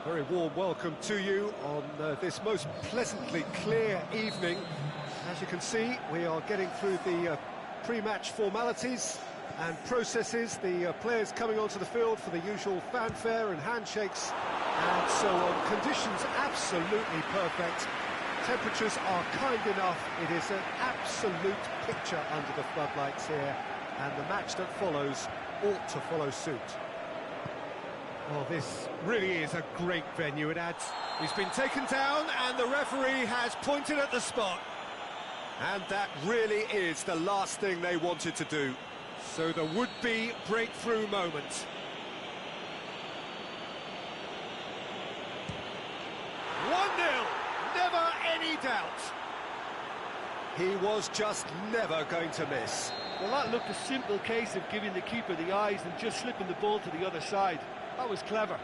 Very warm welcome to you on this most pleasantly clear evening. As you can see, we are getting through the pre-match formalities and processes, the players coming onto the field for the usual fanfare and handshakes and so on. Conditions absolutely perfect. Temperatures are kind enough. It is an absolute picture under the floodlights here, and the match that follows ought to follow suit. Well, this really is a great venue, it adds. He's been taken down and the referee has pointed at the spot. And that really is the last thing they wanted to do. So the would-be breakthrough moment. 1-0, never any doubt. He was just never going to miss. Well, that looked a simple case of giving the keeper the eyes and just slipping the ball to the other side. That was clever.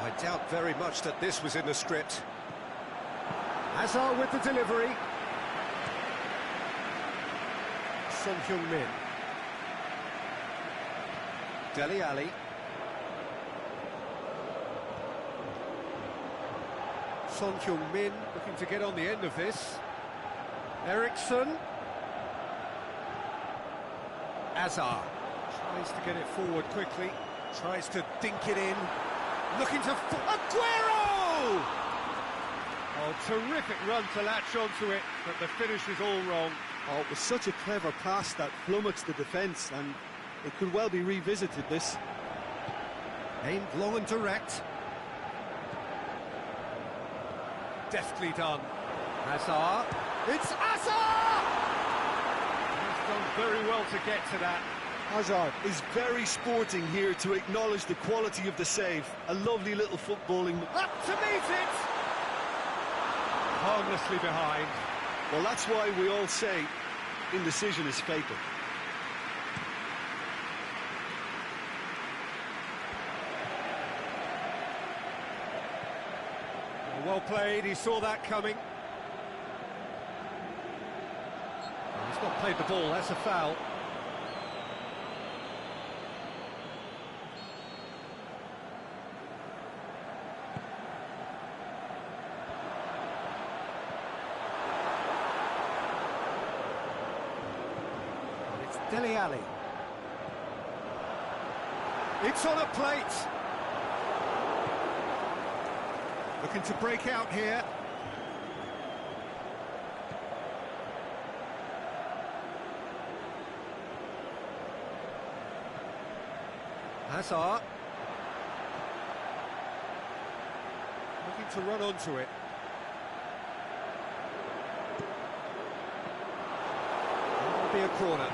I doubt very much that this was in the script. Hazard with the delivery. Son Heung-min. Dele Alli. Son Heung-min looking to get on the end of this. Eriksson. Hazard tries to get it forward quickly, tries to dink it in, looking to... Aguero! Oh, terrific run to latch onto it, but the finish is all wrong. Oh, it was such a clever pass that flummoxed the defence, and it could well be revisited, this. Aimed long and direct. Deftly done. Hazard. It's Hazard! He's done very well to get to that. Hazard is very sporting here to acknowledge the quality of the save. A lovely little footballing... Up to meet it! Harmlessly behind. Well, that's why we all say indecision is fatal. Well played, he saw that coming. He's not played the ball, that's a foul. Dele Alli. It's on a plate. Looking to break out here. Hazard. Looking to run onto it. That'll be a corner.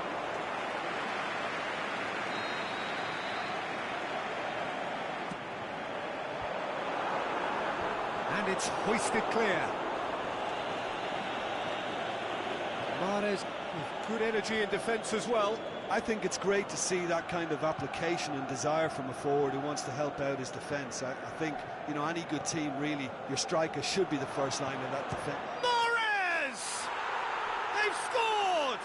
And it's hoisted clear. Mahrez with good energy in defence as well. I think it's great to see that kind of application and desire from a forward who wants to help out his defence. I think, you know, any good team, really, your striker should be the first line of that defence. Mahrez! They've scored!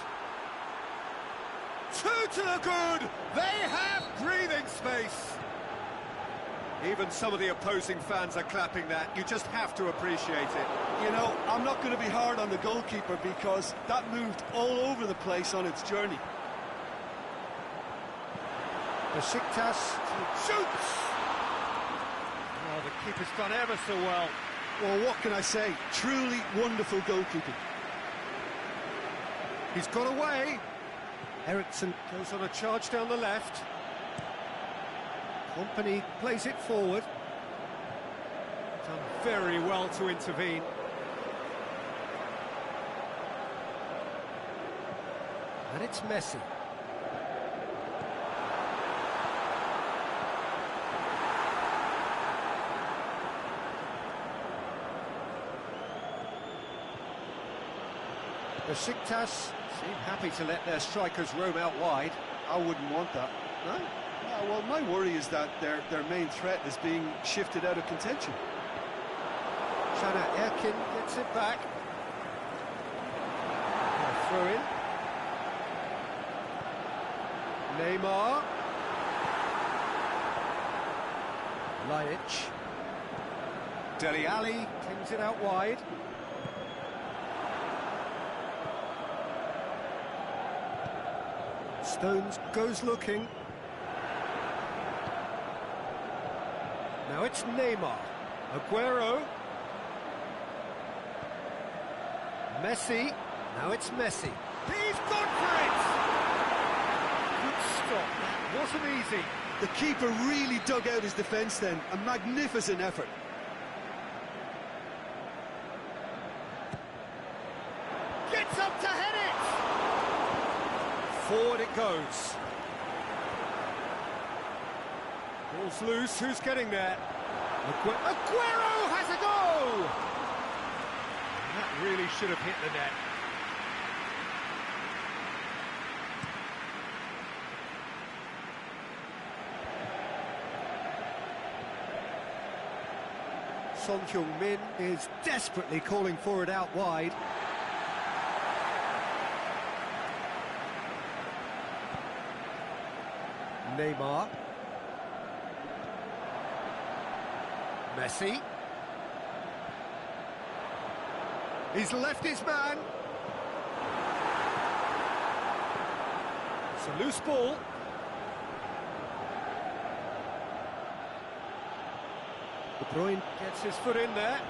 2 to the good! They have breathing space! Even some of the opposing fans are clapping that. You just have to appreciate it. You know, I'm not going to be hard on the goalkeeper because that moved all over the place on its journey. Besiktas shoots! Oh, the keeper's done ever so well. Well, what can I say? Truly wonderful goalkeeping. He's got away. Eriksson goes on a charge down the left. Company plays it forward. Done very well to intervene. And it's Messi. Besiktas seem happy to let their strikers roam out wide. I wouldn't want that. No? Well, my worry is that their main threat is being shifted out of contention. Caner Erkin gets it back. Throw in. Neymar. Lajic. Dele Alli pings it out wide. Stones goes looking. Now it's Neymar. Aguero. Messi. Now it's Messi. He's gone for it! Good stop. That wasn't easy. The keeper really dug out his defence then. A magnificent effort. Gets up to head it! Forward it goes. Ball's loose. Who's getting there? Aguero has a go! That really should have hit the net. Son Heung-min is desperately calling for it out wide. Neymar. Messi. He's left his man. It's a loose ball. De Bruyne gets his foot in there.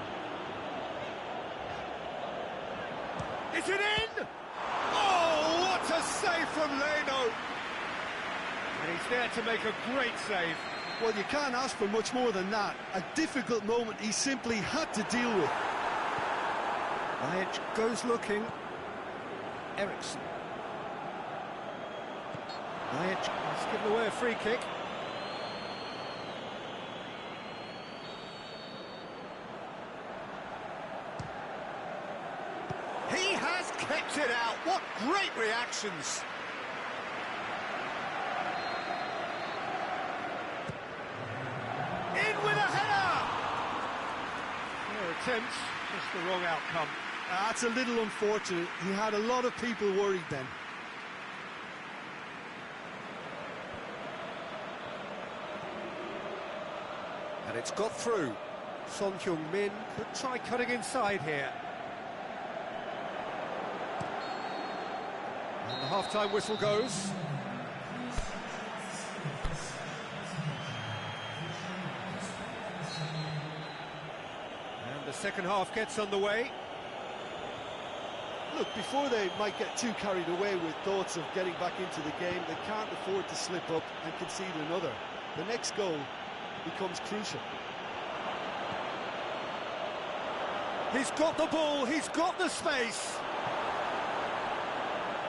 Is it in? Oh, what a save from Leno! And he's there to make a great save. Well, you can't ask for much more than that. A difficult moment he simply had to deal with. Lajic goes looking. Eriksson. Lajic has given away a free kick. He has kept it out. What great reactions. In with a header! Fair attempts, just the wrong outcome. That's a little unfortunate. He had a lot of people worried then. And it's got through. Son Heung-min could try cutting inside here. And the half-time whistle goes. And the second half gets underway. Look, before they might get too carried away with thoughts of getting back into the game, they can't afford to slip up and concede another. The next goal becomes crucial. He's got the ball, he's got the space.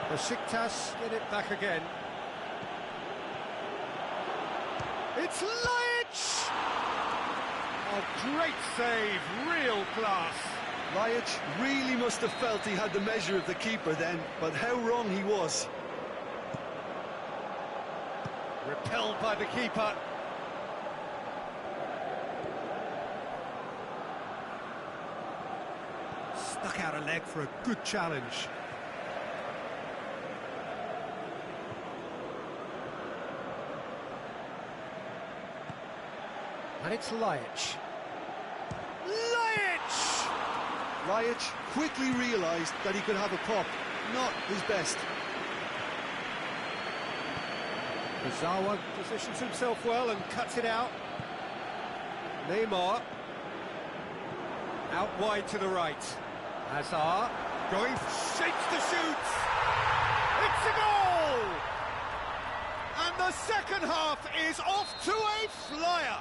Besiktas get it back again. It's Lajic! A great save, real class. Lajic really must have felt he had the measure of the keeper then, but how wrong he was. Repelled by the keeper. Stuck out a leg for a good challenge. And it's Lajic. Lajic quickly realised that he could have a pop, not his best. Kurzawa positions himself well and cuts it out. Neymar. Out wide to the right. Hazard going, shapes to shoot. It's a goal! And the second half is off to a flyer.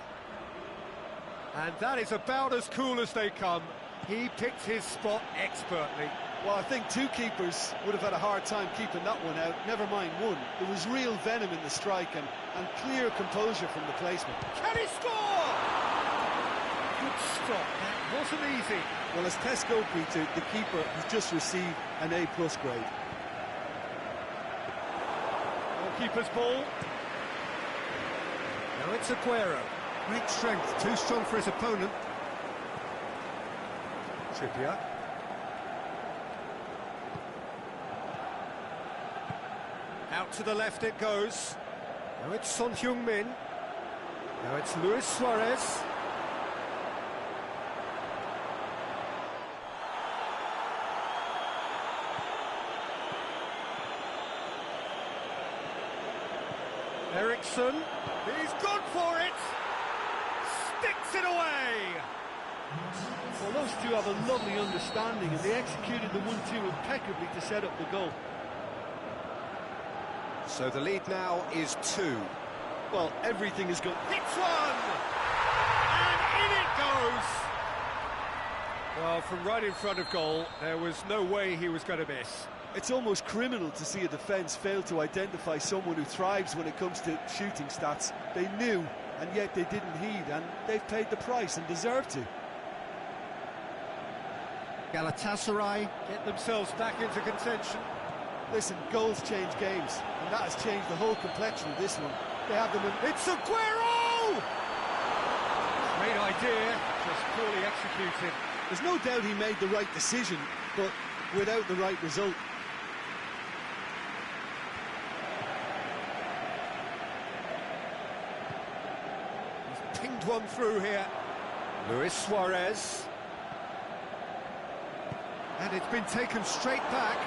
And that is about as cool as they come. He picked his spot expertly. Well, I think two keepers would have had a hard time keeping that one out, never mind one. There was real venom in the strike and clear composure from the placement. Can he score? Good stop, that wasn't easy. Well, as tests go, Peter, the keeper has just received an A+ grade. Goalkeeper's ball. Now it's Aguero. Great strength, too strong for his opponent. Trippier. Out to the left it goes. Now it's Son Heung-min. Now it's Luis Suarez. Eriksson, he's gone for it, sticks it away. Well, those two have a lovely understanding, and they executed the 1-2 impeccably to set up the goal. So the lead now is 2. Well, everything is good. Hits one! And in it goes! Well, from right in front of goal, there was no way he was going to miss. It's almost criminal to see a defence fail to identify someone who thrives when it comes to shooting stats. They knew, and yet they didn't heed, and they've paid the price and deserve to. Galatasaray get themselves back into contention. Listen, goals change games, and that has changed the whole complexion of this one. They have them in... It's Aguero! Great idea, just poorly executed. There's no doubt he made the right decision, but without the right result. He's pinged one through here. Luis Suarez. And it's been taken straight back.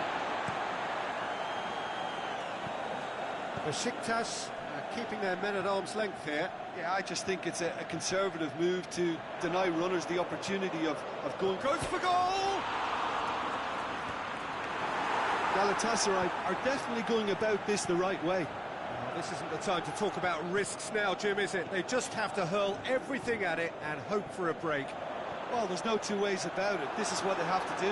Besiktas keeping their men at arm's length here. Yeah, I just think it's a conservative move to deny runners the opportunity of going... Goes for goal! Galatasaray are definitely going about this the right way. Well, this isn't the time to talk about risks now, Jim, is it? They just have to hurl everything at it and hope for a break. Well, there's no two ways about it. This is what they have to do.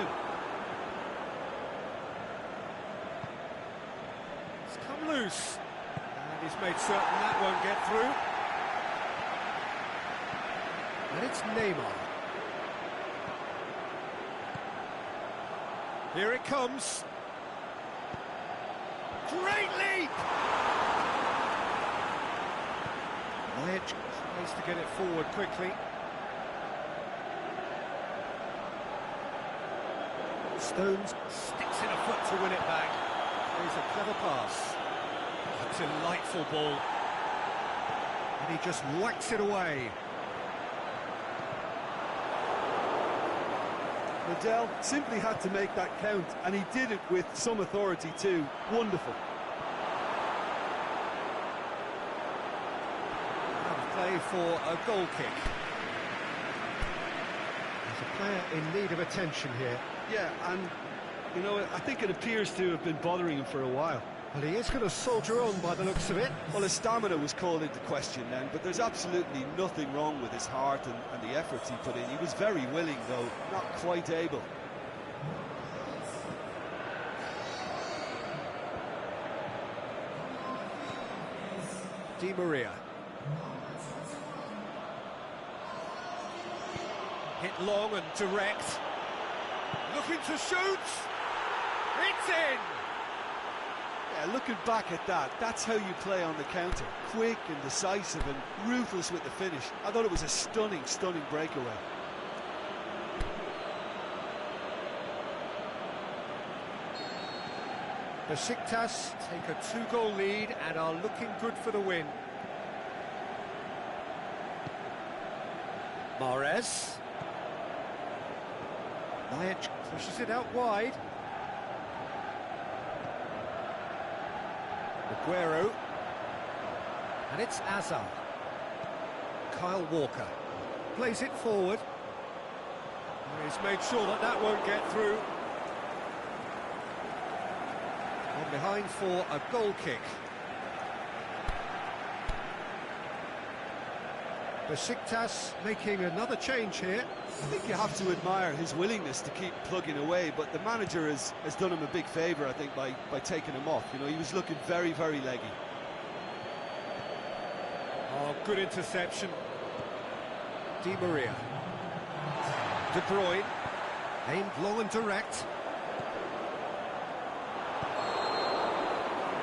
It's come loose. And he's made certain that won't get through. And it's Neymar. Here it comes. Great leap! Majic tries to get it forward quickly. Stones sticks in a foot to win it back. Plays a clever pass. A delightful ball. And he just whacks it away. Liddell simply had to make that count, and he did it with some authority too. Wonderful. Play for a goal kick. There's a player in need of attention here. Yeah, and, you know, I think it appears to have been bothering him for a while. Well, he is going to soldier on by the looks of it. Well, his stamina was called into question then, but there's absolutely nothing wrong with his heart and the efforts he put in. He was very willing, though, not quite able. Di Maria. Hit long and direct. Looking to shoot. It's in! Yeah, looking back at that, that's how you play on the counter. Quick and decisive and ruthless with the finish. I thought it was a stunning, stunning breakaway. Besiktas take a 2-goal lead and are looking good for the win. Mahrez. Majic pushes it out wide. Aguero. And it's Azar. Kyle Walker plays it forward. He's made sure that that won't get through. On behind for a goal kick. Besiktas making another change here. I think you have to admire his willingness to keep plugging away, but the manager has done him a big favour, I think, by taking him off. You know, he was looking very, very leggy. Oh, good interception. Di Maria. De Bruyne. Aimed long and direct.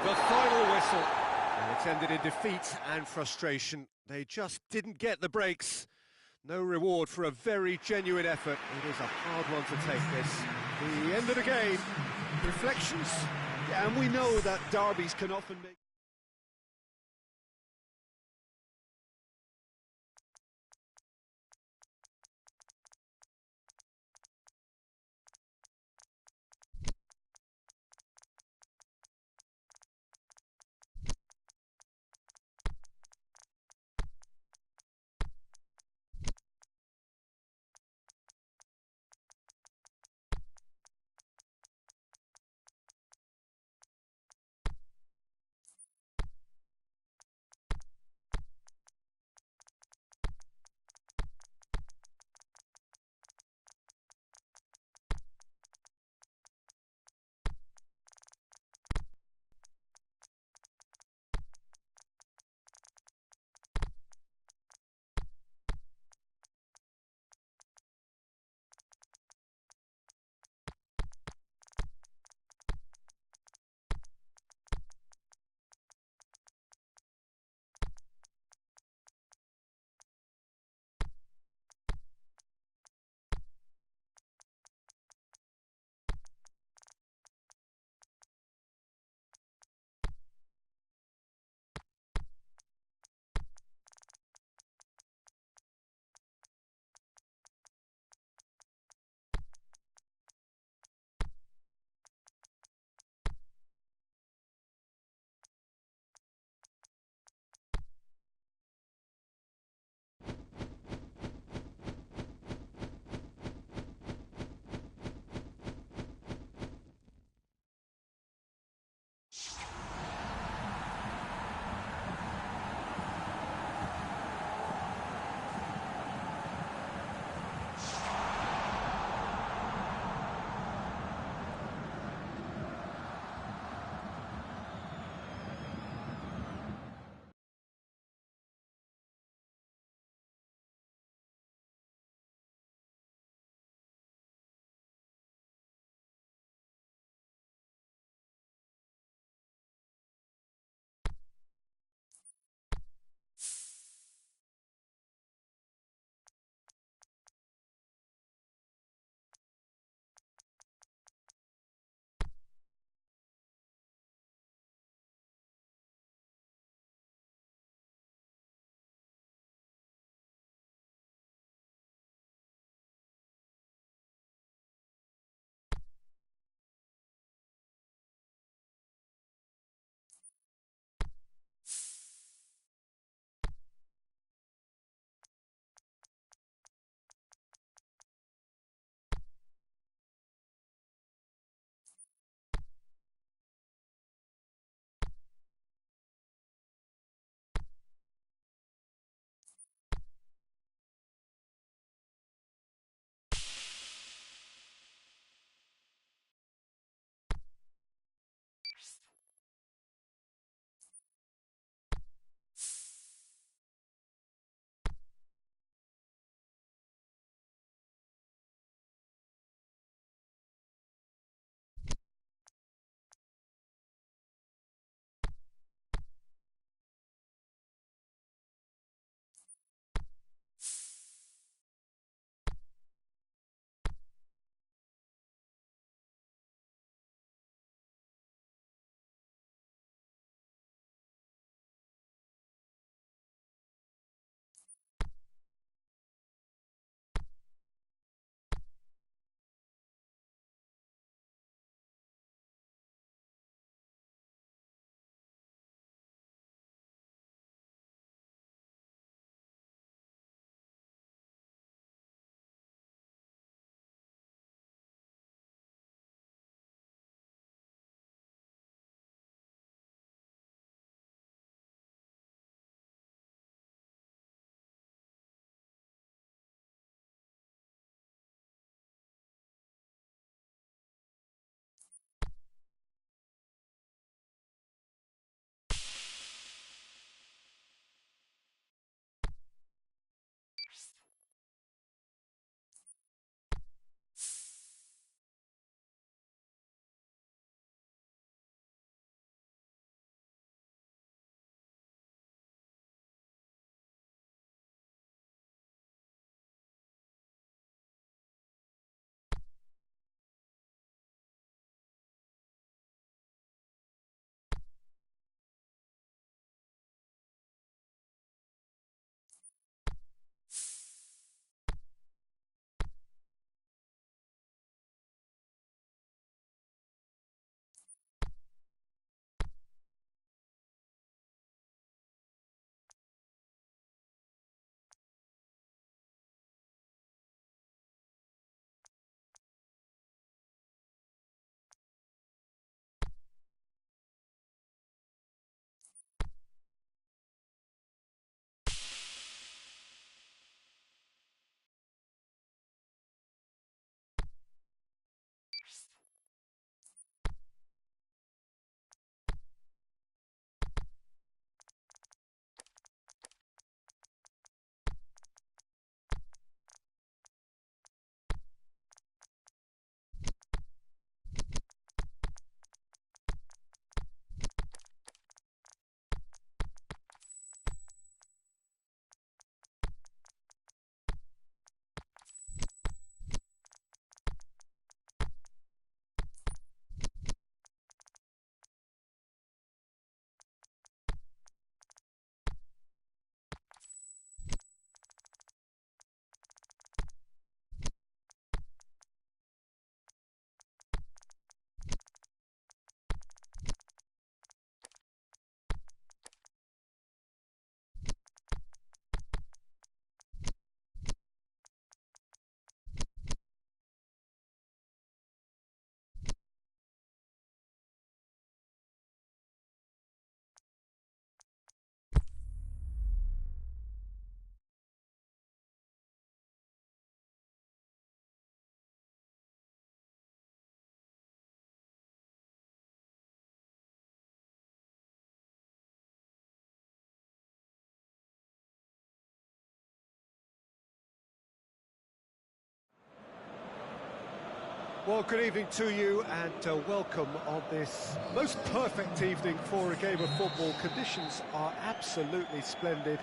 The final whistle. And it's ended in defeat and frustration. They just didn't get the breaks. No reward for a very genuine effort. It is a hard one to take, this. The end of the game. Reflections? Yeah, and we know that derbies can often make... Well, good evening to you and welcome on this most perfect evening for a game of football. Conditions are absolutely splendid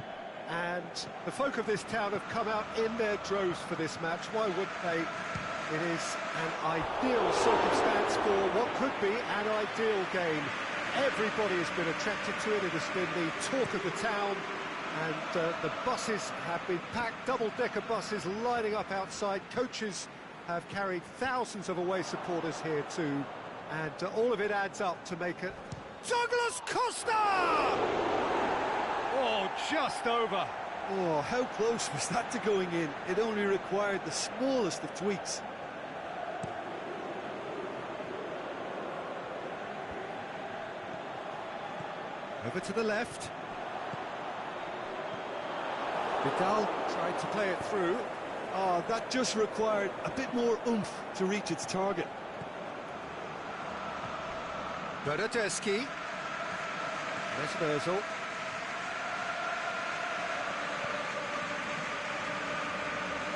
and the folk of this town have come out in their droves for this match. Why wouldn't they? It is an ideal circumstance for what could be an ideal game. Everybody has been attracted to it. It has been the talk of the town, and the buses have been packed, double-decker buses lining up outside. Coaches have carried thousands of away supporters here too, and all of it adds up to make it. Douglas Costa! Oh, just over. Oh, how close was that to going in? It only required the smallest of tweaks. Over to the left. Vidal tried to play it through. Oh, that just required a bit more oomph to reach its target. Bernardeschi. There's Ozil.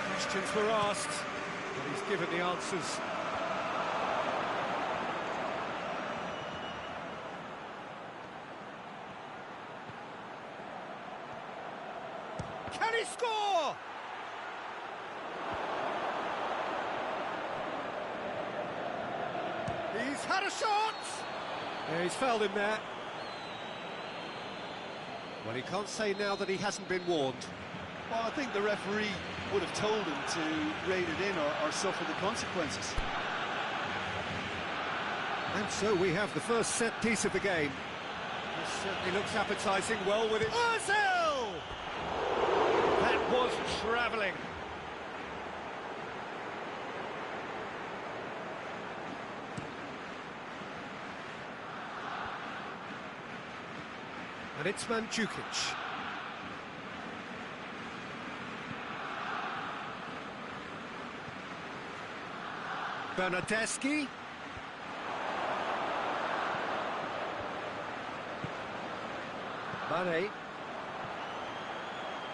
Questions were asked, but he's given the answers. Can he score? He's had a shot! Yeah, he's fouled him there. Well, he can't say now that he hasn't been warned. Well, I think the referee would have told him to rate it in or suffer the consequences. And so we have the first set piece of the game. This certainly looks appetising. Well with it. Ozil! That was travelling. And it's Mandzukic. Bernardeschi. Mane.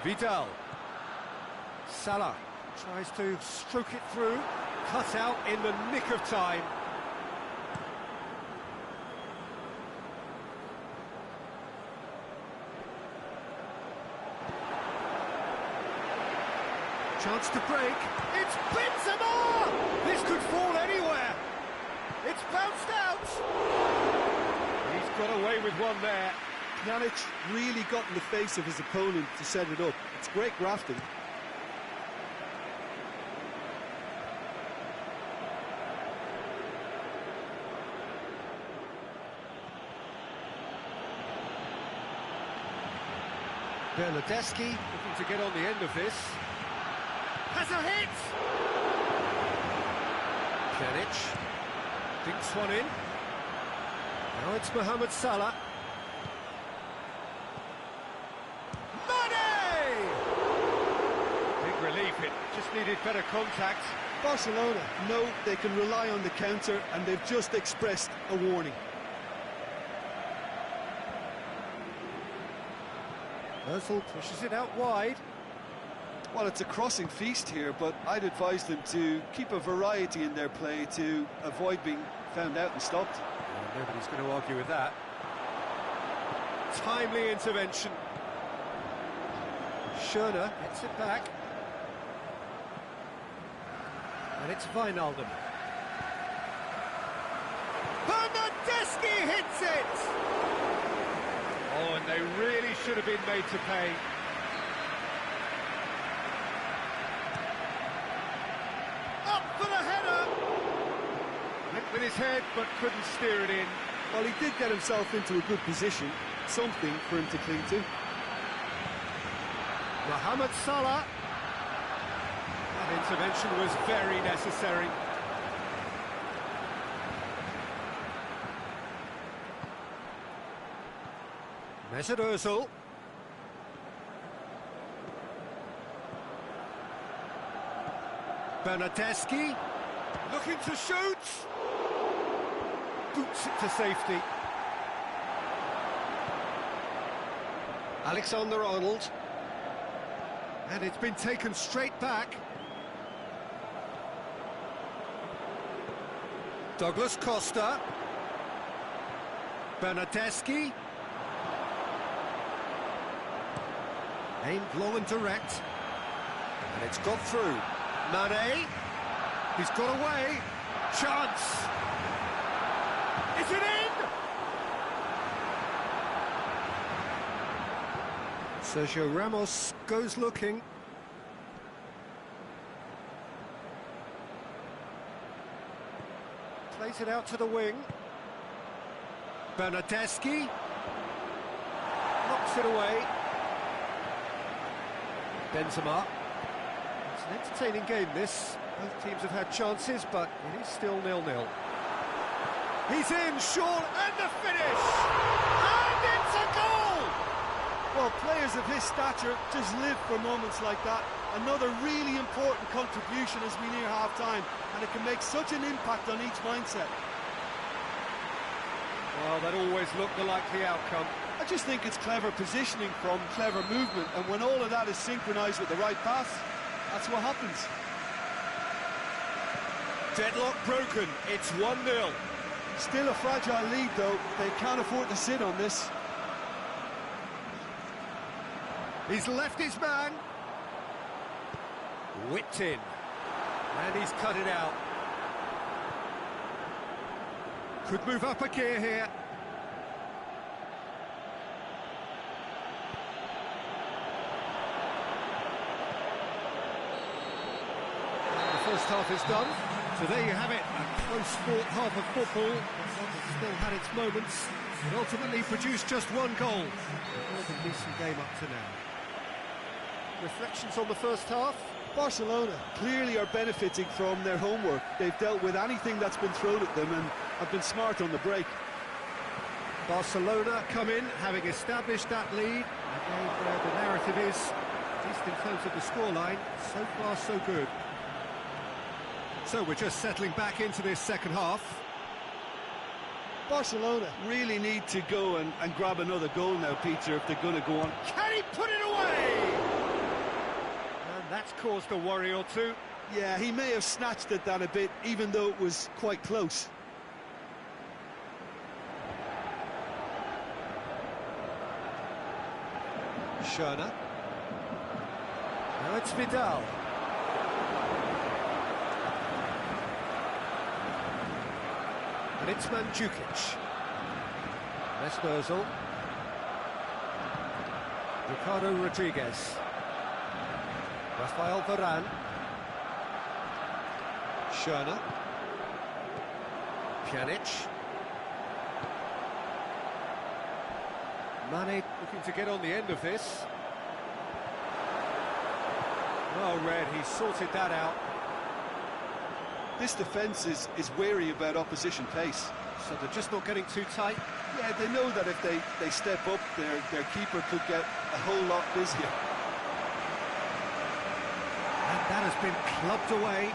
Vidal. Salah tries to stroke it through. Cut out in the nick of time. Chance to break. It's Benzema! This could fall anywhere. It's bounced out. He's got away with one there. Pjanic really got in the face of his opponent to set it up. It's great grafting. Bernardeschi looking to get on the end of this. Has a hit! Pjanic dinks one in. Now it's Mohamed Salah. Mane! Big relief, it just needed better contact. Barcelona know they can rely on the counter, and they've just expressed a warning. Ozil pushes it out wide. Well, it's a crossing feast here, but I'd advise them to keep a variety in their play to avoid being found out and stopped. Well, nobody's going to argue with that. Timely intervention. Schöner gets it back. And it's Wijnaldum. Bernardeschi hits it! Oh, and they really should have been made to pay. Up for the header! Went with his head, but couldn't steer it in. Well, he did get himself into a good position, something for him to cling to. Mohamed Salah. That intervention was very necessary. Mesut Ozil. Bernardeschi looking to shoot. Boots it to safety. Alexander-Arnold. And it's been taken straight back. Douglas Costa. Bernardeschi. Aimed long and direct. And it's got through. Mane. He's got away. Chance. Is it in? Sergio Ramos goes looking. Plays it out to the wing. Bernardeschi. Knocks it away. Benzema. It's an entertaining game, this. Both teams have had chances, but it is still 0-0. He's in, Sean, and the finish! And it's a goal! Well, players of his stature just live for moments like that. Another really important contribution as we near half-time, and it can make such an impact on each mindset. Well, that always looked the likely outcome. I just think it's clever positioning from clever movement, and when all of that is synchronised with the right pass, that's what happens. Deadlock broken, it's 1-0. Still a fragile lead, though. They can't afford to sit on this. He's left his man. Whipped in. And he's cut it out. Could move up a gear here. The first half is done. So there you have it, a close-fought half of football. It's still had its moments. It ultimately produced just one goal. A more than decent game up to now. Reflections on the first half? Barcelona clearly are benefiting from their homework. They've dealt with anything that's been thrown at them and have been smart on the break. Barcelona come in, having established that lead. Again, the narrative is, at least in terms of the scoreline, so far so good. So we're just settling back into this second half. Barcelona really need to go and grab another goal now, Peter, if they're going to go on. Can he put it away? And that's caused a worry or two. Yeah, he may have snatched at that a bit, even though it was quite close. Schöner. Now it's Vidal. And it's Mandzukic. Mesmerzel. Ricardo Rodriguez. Rafael Varane. Schöner. Pjanic. Mane looking to get on the end of this. Well read, he sorted that out. This defence is wary about opposition pace. So they're just not getting too tight? Yeah, they know that if they step up, their keeper could get a whole lot busier. And that has been clubbed away.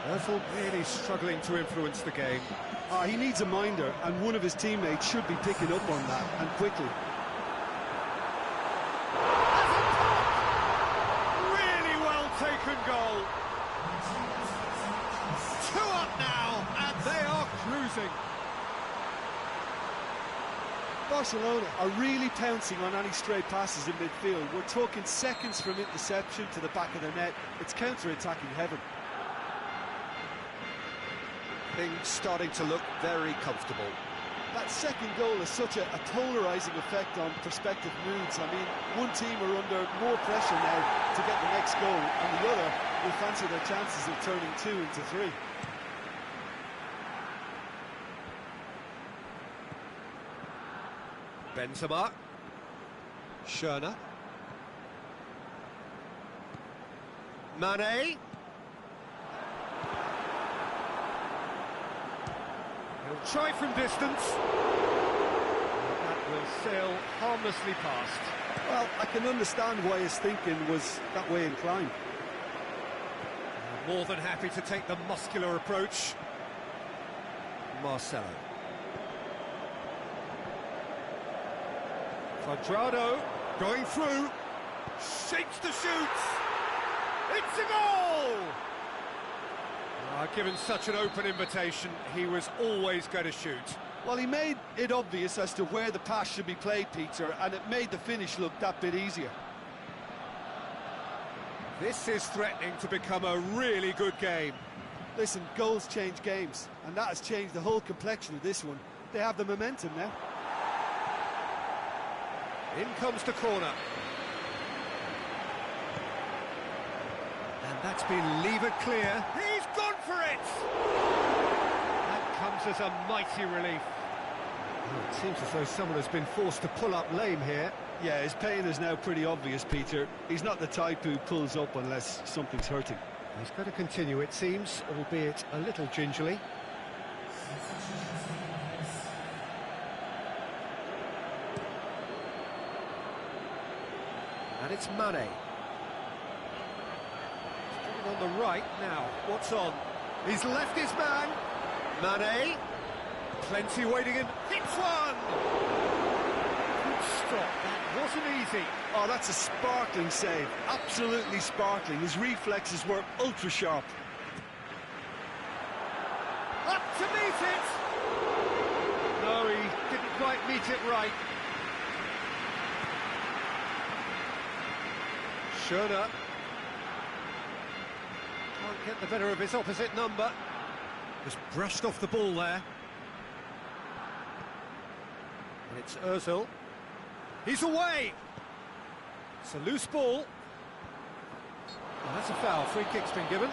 Ozil really struggling to influence the game. He needs a minder, and one of his teammates should be picking up on that, and quickly. goal. 2 up now, and they are cruising. Barcelona are really pouncing on any stray passes in midfield. We're talking seconds from interception to the back of the net. It's counter-attacking heaven. Things starting to look very comfortable. That second goal has such a polarising effect on prospective moods. I mean, one team are under more pressure now to get the next goal, and the other will fancy their chances of turning 2 into 3. Benzema. Schöner. Mane. He'll try from distance. That will sail harmlessly past. Well, I can understand why his thinking was that way inclined. More than happy to take the muscular approach. Marcelo. Quadrado going through, shapes to shoot, it's a goal! Given such an open invitation, he was always going to shoot. Well, he made it obvious as to where the pass should be played, Peter, and it made the finish look that bit easier. This is threatening to become a really good game. Listen, goals change games, and that has changed the whole complexion of this one. They have the momentum now. In comes the corner. And that's been levered clear. He's gone for it! That comes as a mighty relief. Oh, it seems as though someone has been forced to pull up lame here. Yeah, his pain is now pretty obvious, Peter. He's not the type who pulls up unless something's hurting. He's got to continue, it seems, albeit a little gingerly. And it's Mane. Straight on the right now. What's on? He's left his man. Mane. Plenty waiting in. Hits one! Good stop. That wasn't easy. Oh, that's a sparkling save. Absolutely sparkling. His reflexes were ultra sharp. Up to meet it! No, he didn't quite meet it right. Schöner. Can't get the better of his opposite number. Just brushed off the ball there. And it's Ozil. He's away! It's a loose ball. Well, that's a foul. Free kick's been given.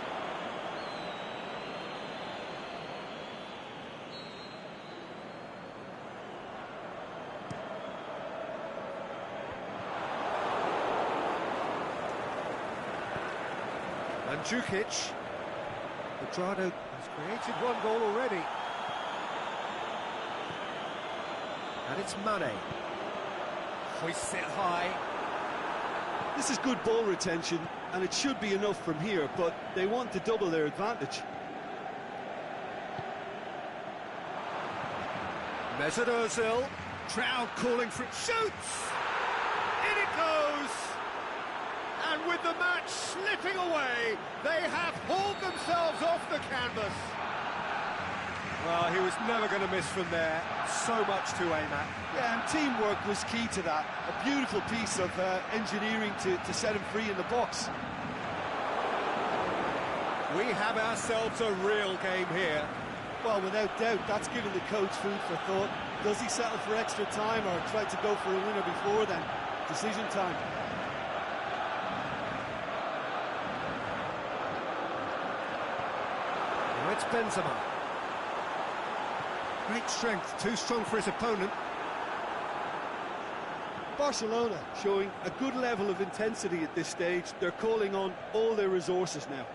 Mandzukic. Quadrado has created one goal already. And it's Mane. Hoists it high. This is good ball retention, and it should be enough from here, but they want to double their advantage. Mesut Ozil. Crowd calling for it. Shoots! In it goes! And with the match slipping away, they have hauled themselves off the canvas. Well, he was never going to miss from there. So much to aim at. Yeah, and teamwork was key to that. A beautiful piece of engineering to set him free in the box. We have ourselves a real game here. Well, without doubt, that's given the coach food for thought. Does he settle for extra time or try to go for a winner before then? Decision time. Now it's Benzema. Great strength, too strong for his opponent. Barcelona showing a good level of intensity at this stage. They're calling on all their resources now.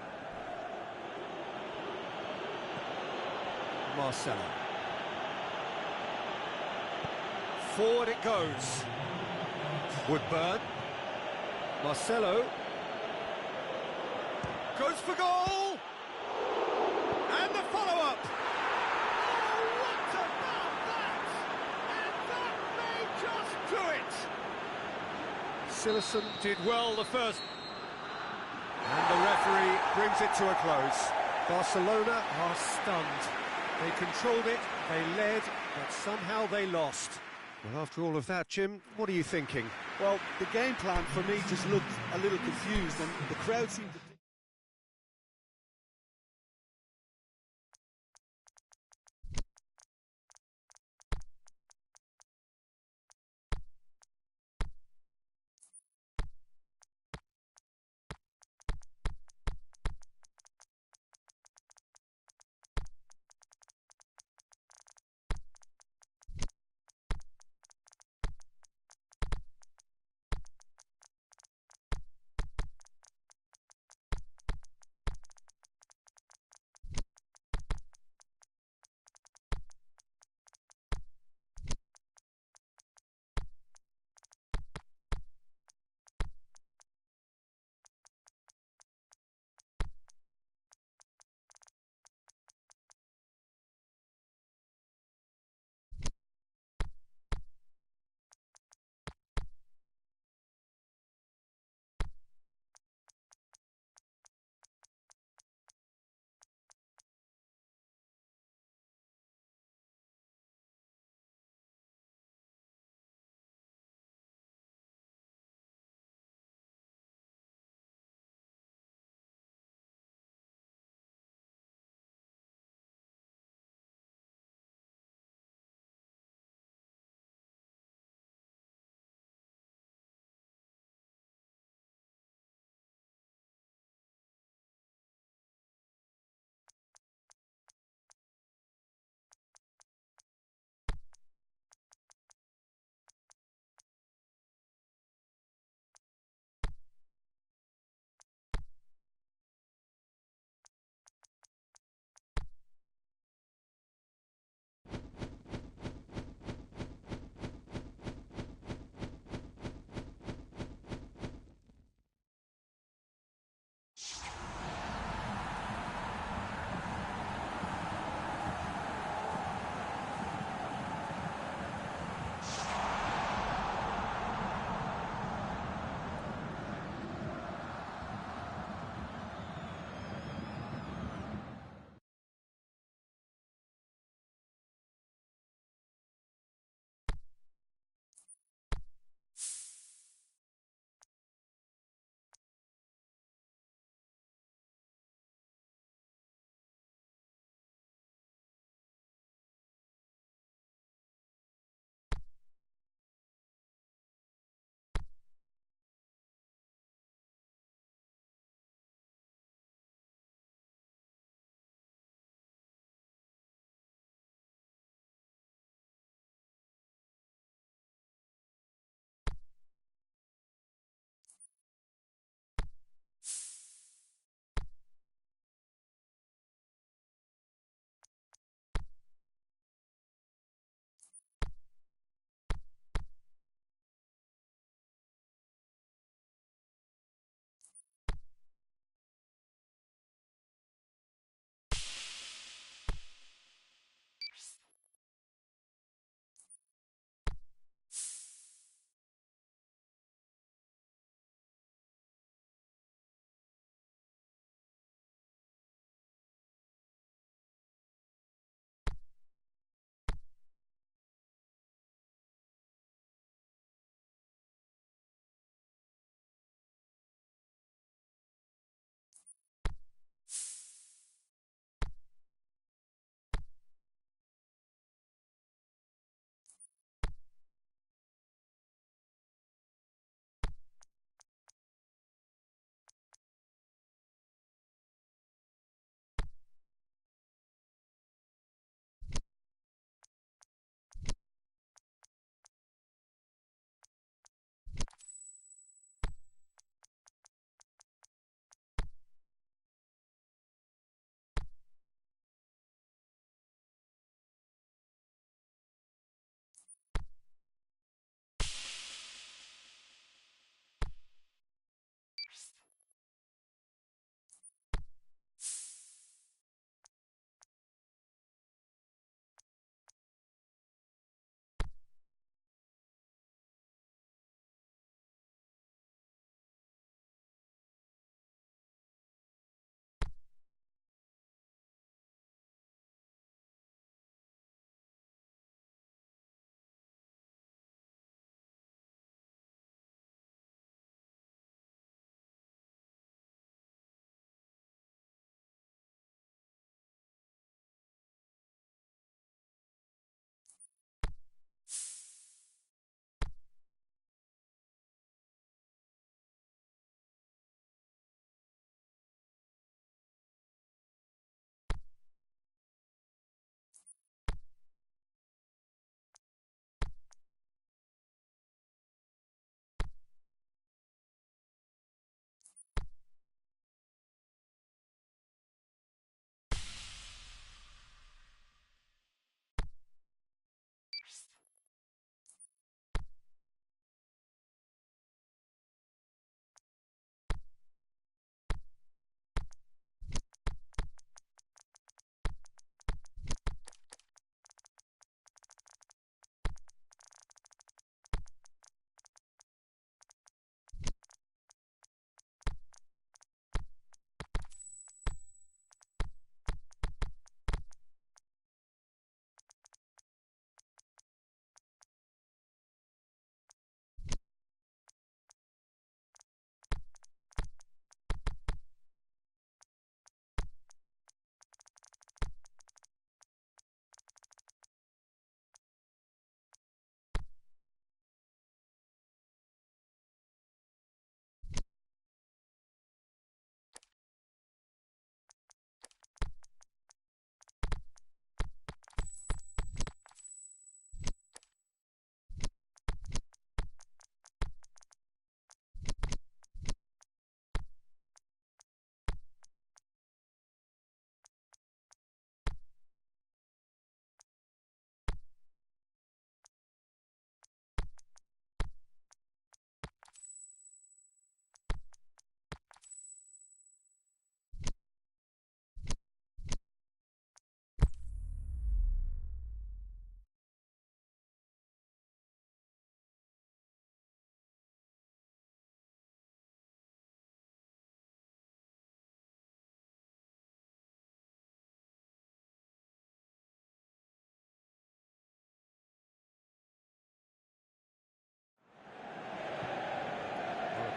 Marcelo. Forward it goes. Woodburn. Marcelo. Goes for goal! And the follow-up! Oh, what about that? And that may just do it. Silerson did well the first. And the referee brings it to a close. Barcelona are stunned. They controlled it, they led, but somehow they lost. Well, after all of that, Jim, what are you thinking? Well, the game plan for me just looked a little confused, and the crowd seemed to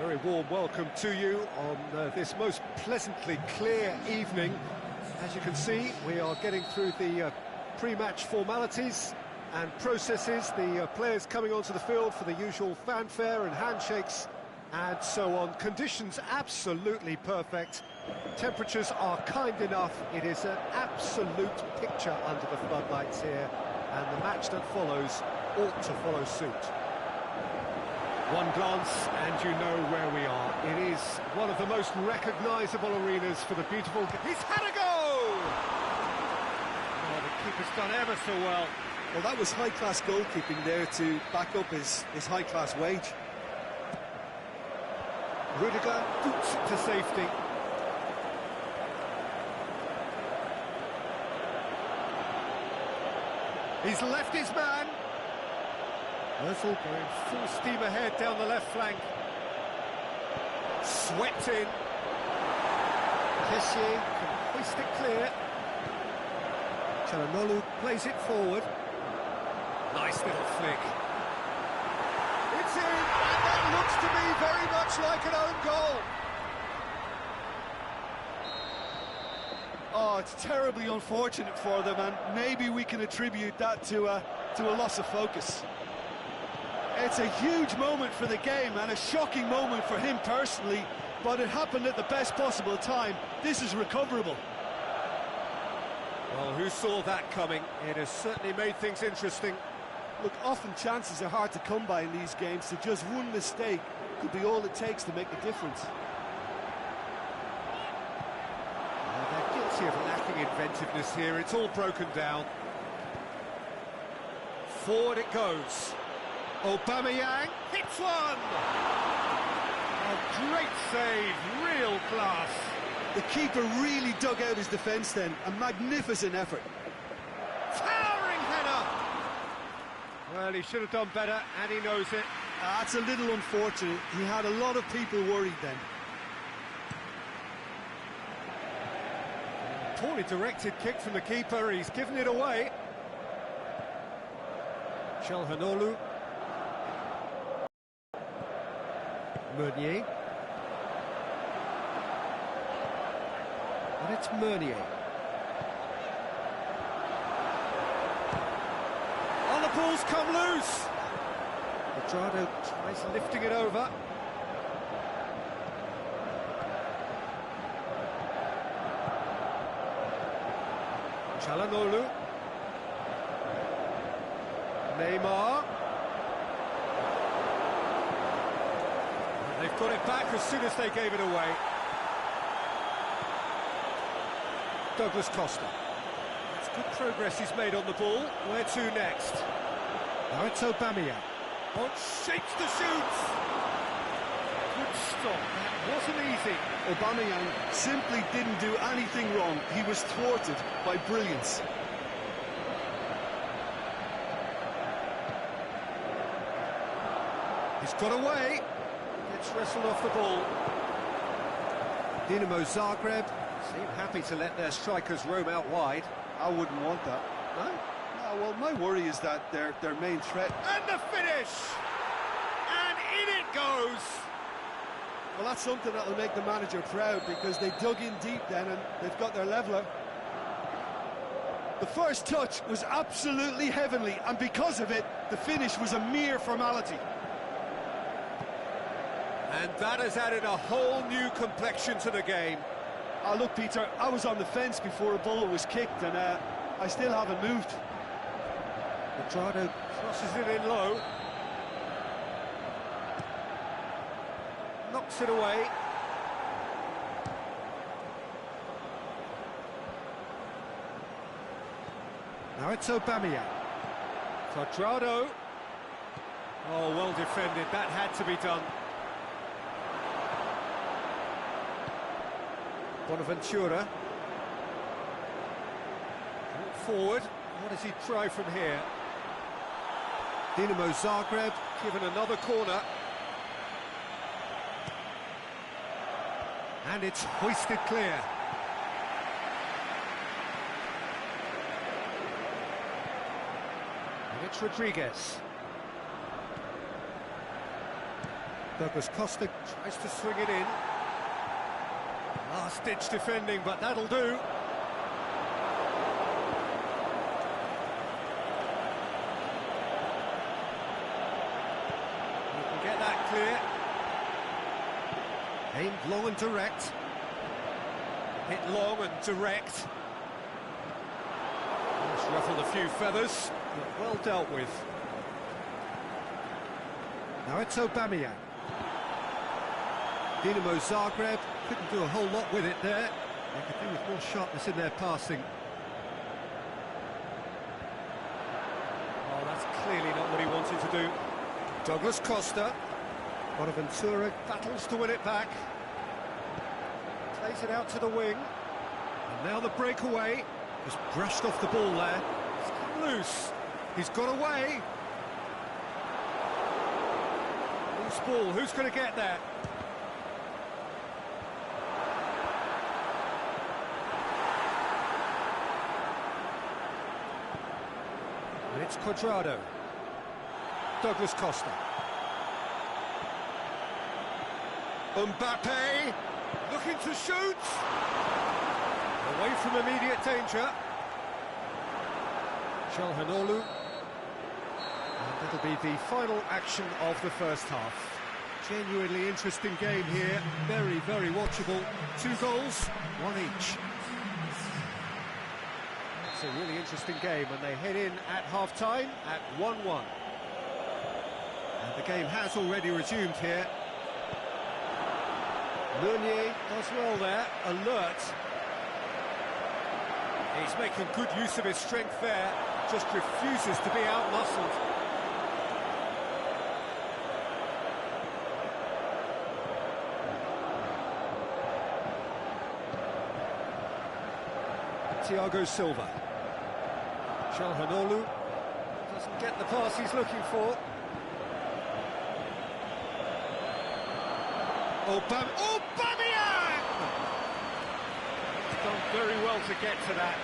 Very warm welcome to you on this most pleasantly clear evening. As you can see, we are getting through the pre-match formalities and processes, the players coming onto the field for the usual fanfare and handshakes and so on. Conditions absolutely perfect. Temperatures are kind enough. It is an absolute picture under the floodlights here, and the match that follows ought to follow suit. One glance and you know where we are. It is one of the most recognisable arenas for the beautiful... He's had a go! Oh, the keeper's done ever so well. Well, that was high-class goalkeeping there to back up his high-class wage. Rudiger boots it to safety. He's left his man. Ozil going full steam ahead down the left flank. Swept in. Kessié can hoist it clear. Çalhanoğlu plays it forward. Nice little flick. It's in, and that looks to me very much like an own goal. Oh, it's terribly unfortunate for them, and maybe we can attribute that to a loss of focus. It's a huge moment for the game and a shocking moment for him personally, but it happened at the best possible time. This is recoverable. Well, who saw that coming? It has certainly made things interesting. Look, often chances are hard to come by in these games, so just one mistake could be all it takes to make a difference. They're guilty of lacking inventiveness here. It's all broken down. Forward it goes. Aubameyang hits one! A great save, real class. The keeper really dug out his defence then, a magnificent effort. Towering header! Well, he should have done better, and he knows it. That's a little unfortunate. He had a lot of people worried then. Poorly directed kick from the keeper, he's given it away. Çalhanoğlu. Meunier. And it's Meunier. Oh, the ball's come loose! Cuadrado tries lifting it over. Çalhanoğlu. Neymar. They've got it back as soon as they gave it away. Douglas Costa. It's good progress he's made on the ball. Where to next? Now it's Aubameyang. Oh, shapes the shoots! Good stop, that wasn't easy. Aubameyang simply didn't do anything wrong. He was thwarted by brilliance. He's got away. Gets wrestled off the ball. Dinamo Zagreb seem happy to let their strikers roam out wide. I wouldn't want that. No? No, well, my worry is that their main threat... And the finish! And in it goes! Well, that's something that'll make the manager proud, because they dug in deep then and they've got their leveller. The first touch was absolutely heavenly, and because of it, the finish was a mere formality. And that has added a whole new complexion to the game. Oh, look, Peter, I was on the fence before a ball was kicked, and I still haven't moved. Cuadrado crosses it in low. Knocks it away. Now it's Aubameyang. Cuadrado. Oh, well defended. That had to be done. Bonaventura. Forward. What does he try from here? Dinamo Zagreb given another corner. And it's hoisted clear. And it's Rodriguez. Douglas Costa tries to swing it in. Last-ditch defending, but that'll do. You can get that clear. Aimed long and direct. Hit long and direct. Just ruffled a few feathers, but well dealt with. Now it's Aubameyang. Dinamo Zagreb couldn't do a whole lot with it there. They could do with more sharpness in their passing. Oh, that's clearly not what he wanted to do. Douglas Costa. Bonaventura battles to win it back. Plays it out to the wing. And now the breakaway. Just brushed off the ball there. It's come loose. He's got away. Loose ball. Who's going to get there? And it's Cuadrado. Douglas Costa. Mbappe, looking to shoot. Away from immediate danger. Calhanoglu. And that'll be the final action of the first half. Genuinely interesting game here. Very, very watchable. 2 goals, 1 each. It's a really interesting game, and they head in at half-time at 1-1. And the game has already resumed here. Meunier does well there, alert. He's making good use of his strength there, just refuses to be out-muscled. Thiago Silva. Calhanoglu doesn't get the pass he's looking for. Aubameyang! He's done very well to get to that.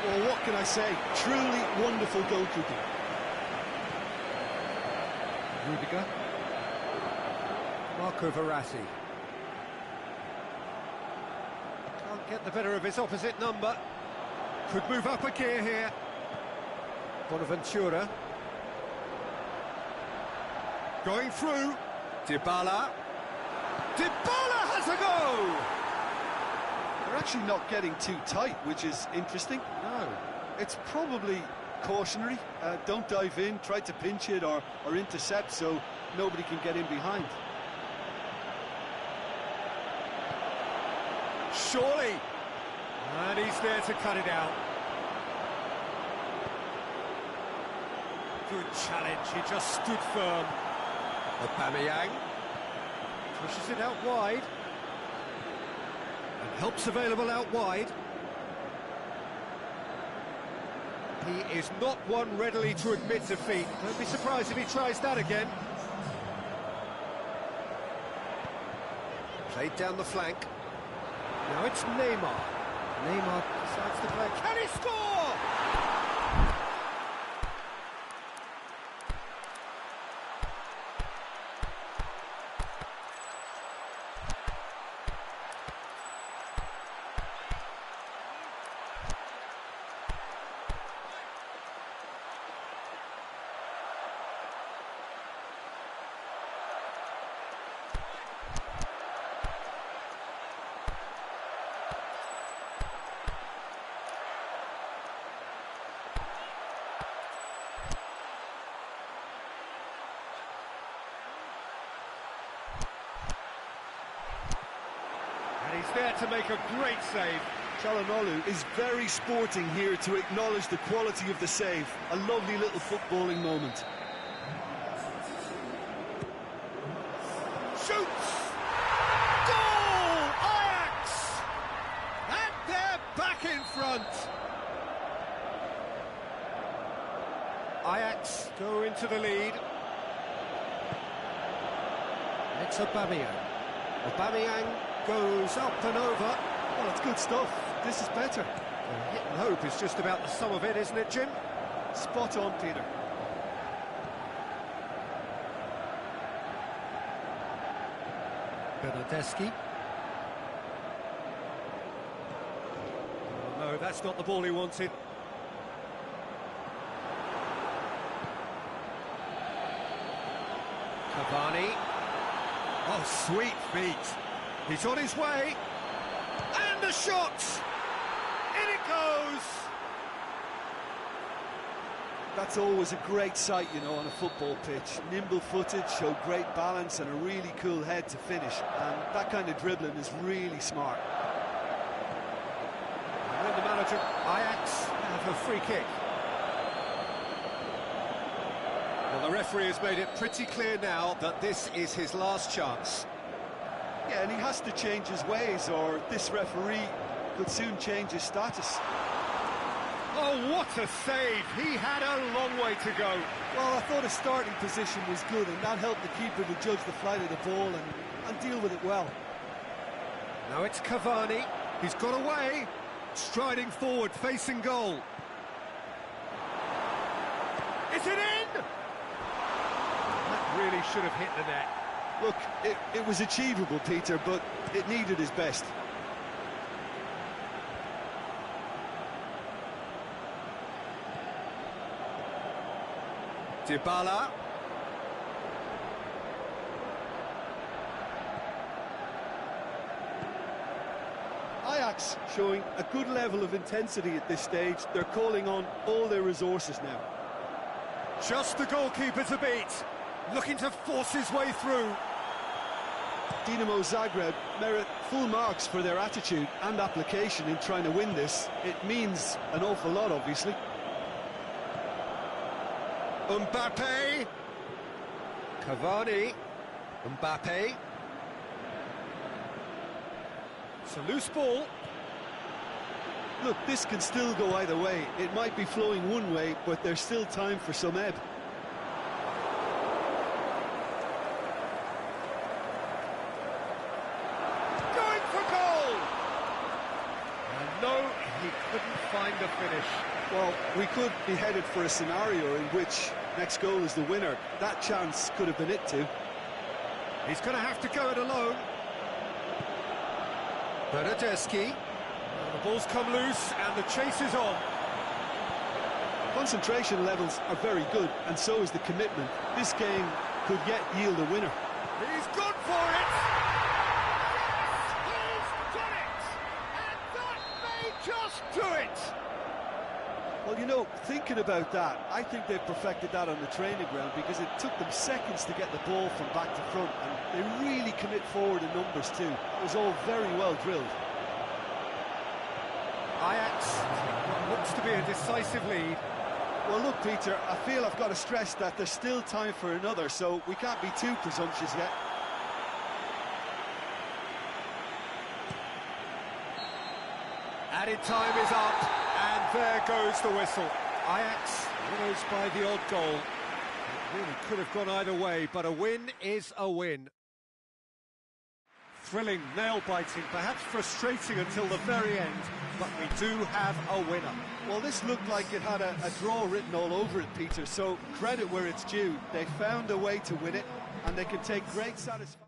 Well, what can I say? Truly wonderful goalkeeping. Rudiger. Marco Verratti. Can't get the better of his opposite number. Could move up a gear here. Bonaventura. Going through. Dybala. Dybala has a go! They're actually not getting too tight, which is interesting. No. It's probably cautionary. Don't dive in, try to pinch it or intercept so nobody can get in behind. Surely. And he's there to cut it out. Good challenge, he just stood firm. Aubameyang pushes it out wide. And help's available out wide. He is not one readily to admit defeat. Don't be surprised if he tries that again. Played down the flank. Now it's Neymar. Neymar decides to play. Can he score? He's there to make a great save. Calhanoglu is very sporting here to acknowledge the quality of the save. A lovely little footballing moment. Shoots! Goal! Ajax! And they're back in front. Ajax go into the lead. It's Aubameyang. Aubameyang goes up and over. Well, it's good stuff. This is better. Hit and hope is just about the sum of it, isn't it, Jim? Spot on, Peter. Bernardeschi. Oh, no, that's not the ball he wanted. Cavani. Oh, sweet feet. He's on his way. And the shot! In it goes! That's always a great sight, you know, on a football pitch. Nimble-footed, showed great balance and a really cool head to finish. And that kind of dribbling is really smart. And then the manager, Ajax, have a free kick. Well, the referee has made it pretty clear now that this is his last chance. Yeah, and he has to change his ways, or this referee could soon change his status. Oh, what a save! He had a long way to go. Well, I thought his starting position was good, and that helped the keeper to judge the flight of the ball and deal with it well. Now it's Cavani. He's got away, striding forward, facing goal. Is it in? That really should have hit the net. Look, it was achievable, Peter, but it needed his best. Dybala. Ajax showing a good level of intensity at this stage. They're calling on all their resources now. Just the goalkeeper to beat. Looking to force his way through. Dinamo Zagreb merit full marks for their attitude and application in trying to win this. It means an awful lot, obviously. Mbappe. Cavani. Mbappe. It's a loose ball. Look, this can still go either way. It might be flowing one way, but there's still time for some ebb. Going for goal! And no, he couldn't find the finish. Well, we could be headed for a scenario in which next goal is the winner. That chance could have been it too. He's going to have to go it alone. Bernardeschi. The ball's come loose and the chase is on. Concentration levels are very good, and so is the commitment. This game could yet yield a winner. He's gone for it! Yes, he's done it! And that may just do it! Well, you know, thinking about that, I think they've perfected that on the training ground, because it took them seconds to get the ball from back to front, and they really commit forward in numbers too. It was all very well drilled. Ajax, what looks to be a decisive lead. Well, look, Peter, I feel I've got to stress that there's still time for another, so we can't be too presumptuous yet. Added time is up, and there goes the whistle. Ajax winners by the odd goal. It really could have gone either way, but a win is a win. Thrilling, nail-biting, perhaps frustrating until the very end, but we do have a winner. Well, this looked like it had a draw written all over it, Peter, so credit where it's due. They found a way to win it, and they can take great satisfaction.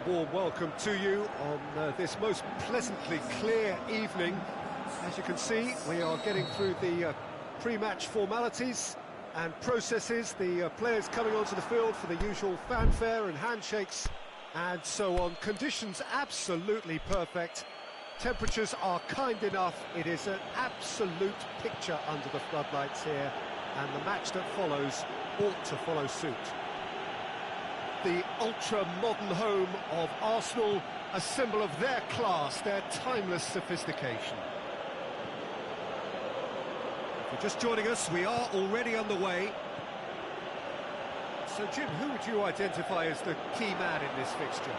warm welcome to you on this most pleasantly clear evening. As you can see, we are getting through the pre-match formalities and processes, the players coming onto the field for the usual fanfare and handshakes and so on. Conditions absolutely perfect. Temperatures are kind enough. It is an absolute picture under the floodlights here, and the match that follows ought to follow suit. The ultra-modern home of Arsenal, a symbol of their class, their timeless sophistication. If you're just joining us, we are already underway. So, Jim, who would you identify as the key man in this fixture?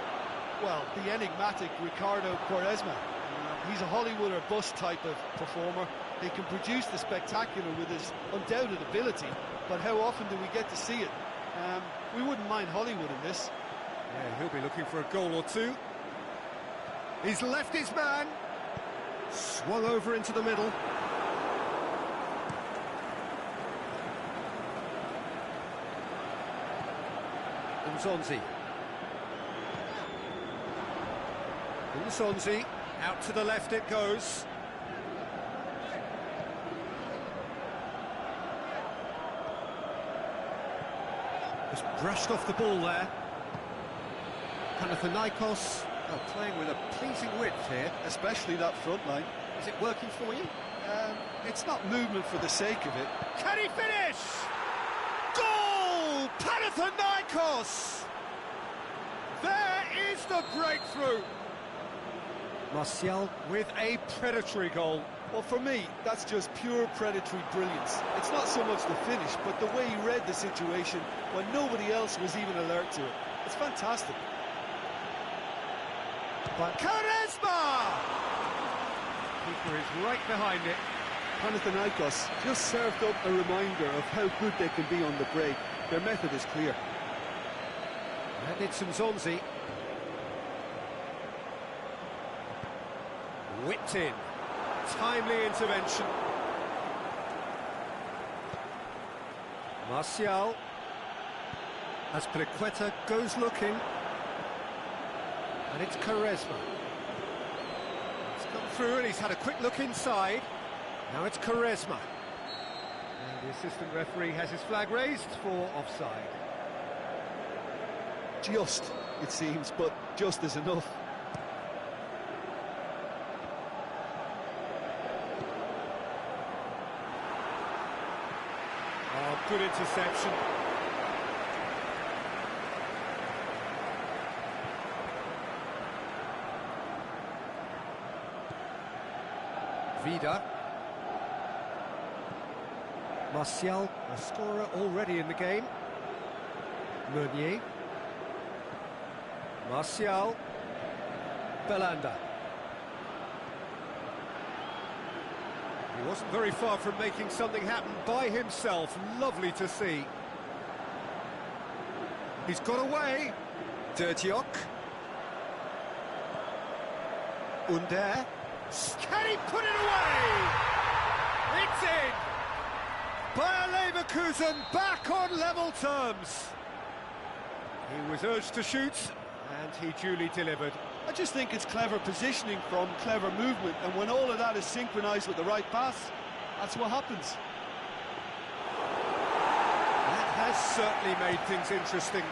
Well, the enigmatic Ricardo Quaresma. He's a Hollywood or bust type of performer. He can produce the spectacular with his undoubted ability, but how often do we get to see it? We wouldn't mind Hollywood in this. Yeah, he'll be looking for a goal or two. He's left his man. Swung over into the middle. Nzonzi. Nzonzi, out to the left it goes. Just brushed off the ball there. Panathinaikos playing with a pleasing width here. Especially that front line. Is it working for you? It's not movement for the sake of it. Can he finish? Goal! Panathinaikos! There is the breakthrough. Martial with a predatory goal. Well, for me, that's just pure predatory brilliance. It's not so much the finish, but the way he read the situation when nobody else was even alert to it. It's fantastic. But Quaresma! Keeper is right behind it. Panathinaikos just served up a reminder of how good they can be on the break. Their method is clear. And it's Nzonzi. Whipped in. Timely intervention. Martial. As Pliqueta goes looking. And it's Quaresma. He's come through and he's had a quick look inside. Now it's Quaresma. And the assistant referee has his flag raised for offside. Just, it seems, but just is enough. Oh, good interception. Vida. Martial, a scorer already in the game. Meunier. Martial. Belanda. He wasn't very far from making something happen by himself. Lovely to see. He's got away. Dirtiok. Under. Can he put it away? It's in. Bayer Leverkusen back on level terms. He was urged to shoot, and he duly delivered. I just think it's clever positioning from clever movement, and when all of that is synchronised with the right pass, that's what happens. That has certainly made things interesting.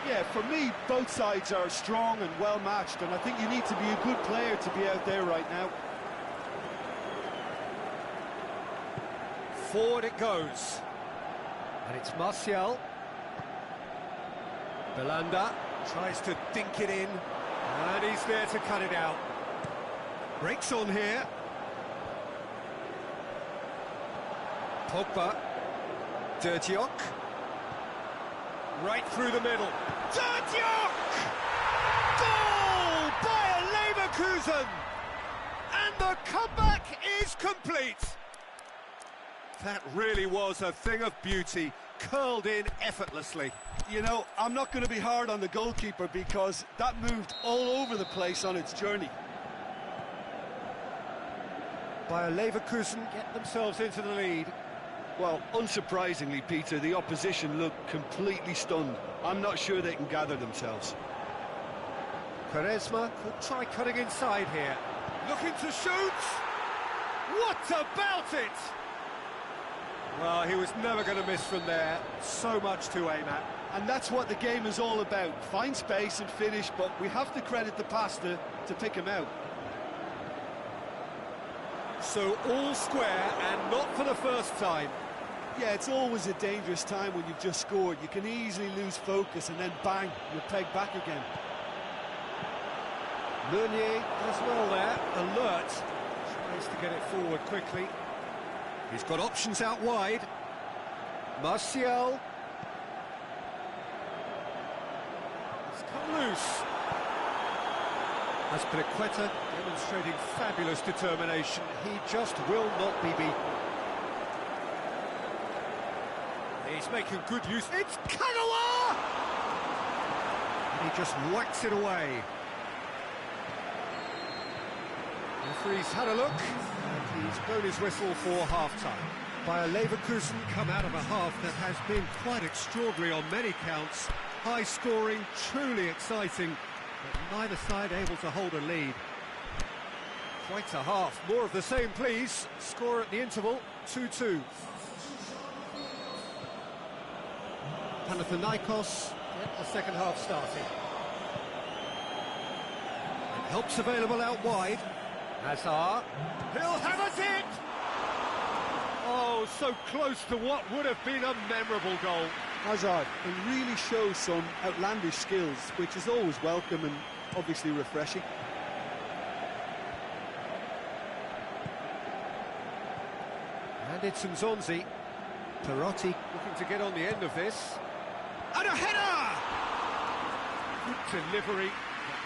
Yeah, for me, both sides are strong and well matched, and I think you need to be a good player to be out there right now. Forward it goes. And it's Martial. Belanda tries to dink it in. And he's there to cut it out. Breaks on here. Pogba. Dirtiok. Right through the middle. Dirtiok! Goal! Bayer Leverkusen! And the comeback is complete. That really was a thing of beauty, curled in effortlessly. You know, I'm not going to be hard on the goalkeeper because that moved all over the place on its journey. Bayer Leverkusen get themselves into the lead. Well, unsurprisingly, Peter, the opposition look completely stunned. I'm not sure they can gather themselves. Quaresma could try cutting inside here. Looking to shoot! What about it? Well, he was never going to miss from there. So much to aim at. And that's what the game is all about. Find space and finish, but we have to credit the passer to pick him out. So all square, and not for the first time. Yeah, it's always a dangerous time when you've just scored. You can easily lose focus and then bang, you're pegged back again. Meunier does well there, alert. Tries to get it forward quickly. He's got options out wide. Martial. It's come loose. Azpilicueta demonstrating fabulous determination. He just will not be beaten. He's making good use. It's Kagawa! And he just whacks it away. The referee's had a look, and he's blown his whistle for half-time. Bayer Leverkusen come out of a half that has been quite extraordinary on many counts. High-scoring, truly exciting, but neither side able to hold a lead. Quite a half. More of the same, please. Score at the interval, 2-2. Panathinaikos get the second half started. And help's available out wide. Hazard. He'll have it! Oh, so close to what would have been a memorable goal. Hazard, it really shows some outlandish skills, which is always welcome and obviously refreshing. And it's Nzonzi. Perotti looking to get on the end of this. And a header! Good delivery,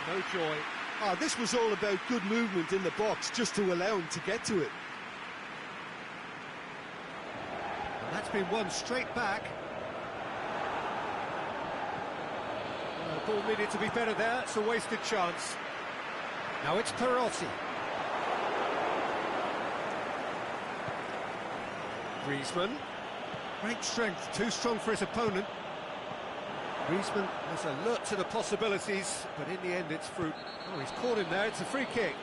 but no joy. Ah, this was all about good movement in the box, just to allow him to get to it. And that's been won straight back. The ball needed to be better there, it's a wasted chance. Now it's Perotti. Griezmann. Great strength, too strong for his opponent. Griezmann was alert to the possibilities, but in the end it's fruit. Oh, he's caught him there, it's a free kick.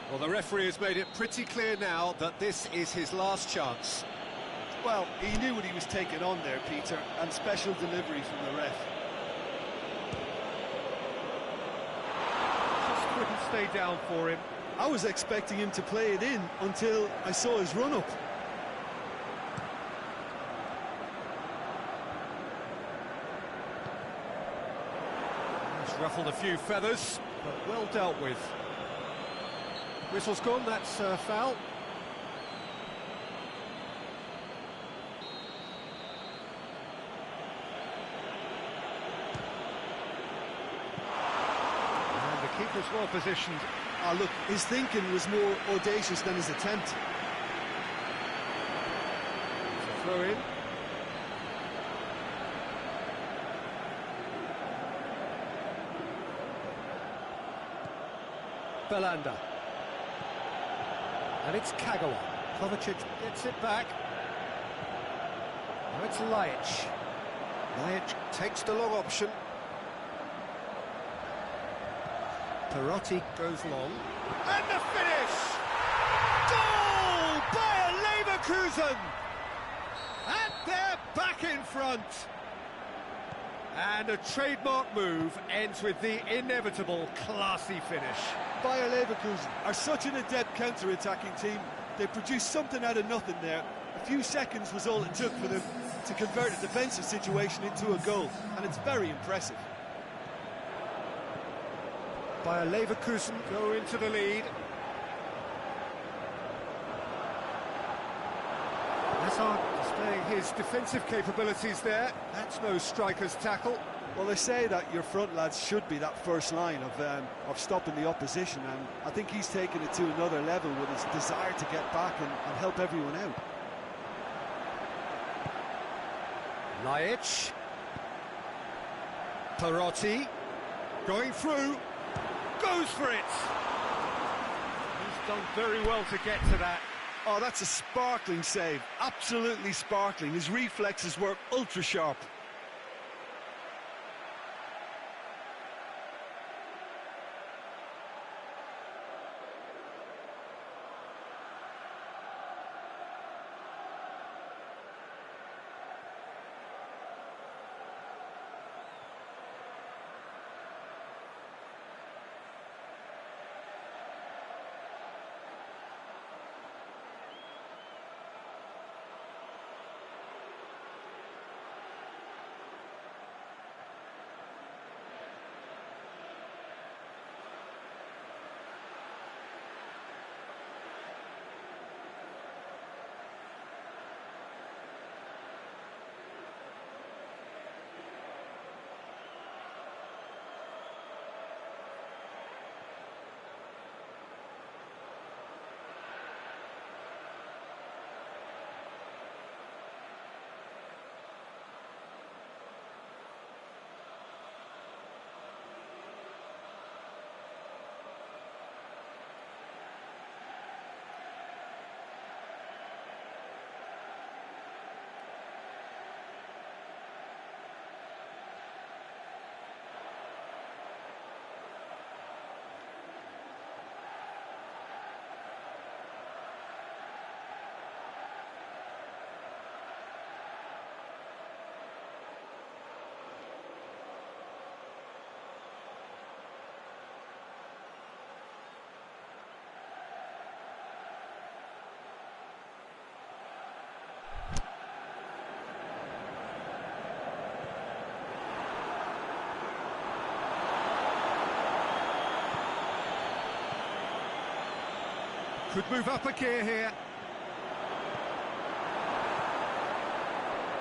Well, the referee has made it pretty clear now that this is his last chance. Well, he knew what he was taking on there, Peter, and special delivery from the ref. Just couldn't stay down for him. I was expecting him to play it in until I saw his run-up. Ruffled a few feathers, but well dealt with. Whistle's gone, that's foul. And the keeper's well positioned. Ah, look, his thinking was more audacious than his attempt. It's a throw in. Belanda. And it's Kagawa. Kovacic gets it back. Now it's Lajic. Lajic takes the long option. Perotti goes long. And the finish! Goal! Bayer Leverkusen! And they're back in front. And a trademark move ends with the inevitable classy finish. Bayer Leverkusen are such an adept counter-attacking team. They produced something out of nothing there. A few seconds was all it took for them to convert a defensive situation into a goal, and it's very impressive. Bayer Leverkusen go into the lead. Hazard displaying his defensive capabilities there. That's no striker's tackle. Well, they say that your front lads should be that first line of stopping the opposition, and I think he's taken it to another level with his desire to get back and help everyone out. Lajic. Perotti. Going through. Goes for it. He's done very well to get to that. Oh, that's a sparkling save. Absolutely sparkling. His reflexes were ultra-sharp. Could move up a gear here.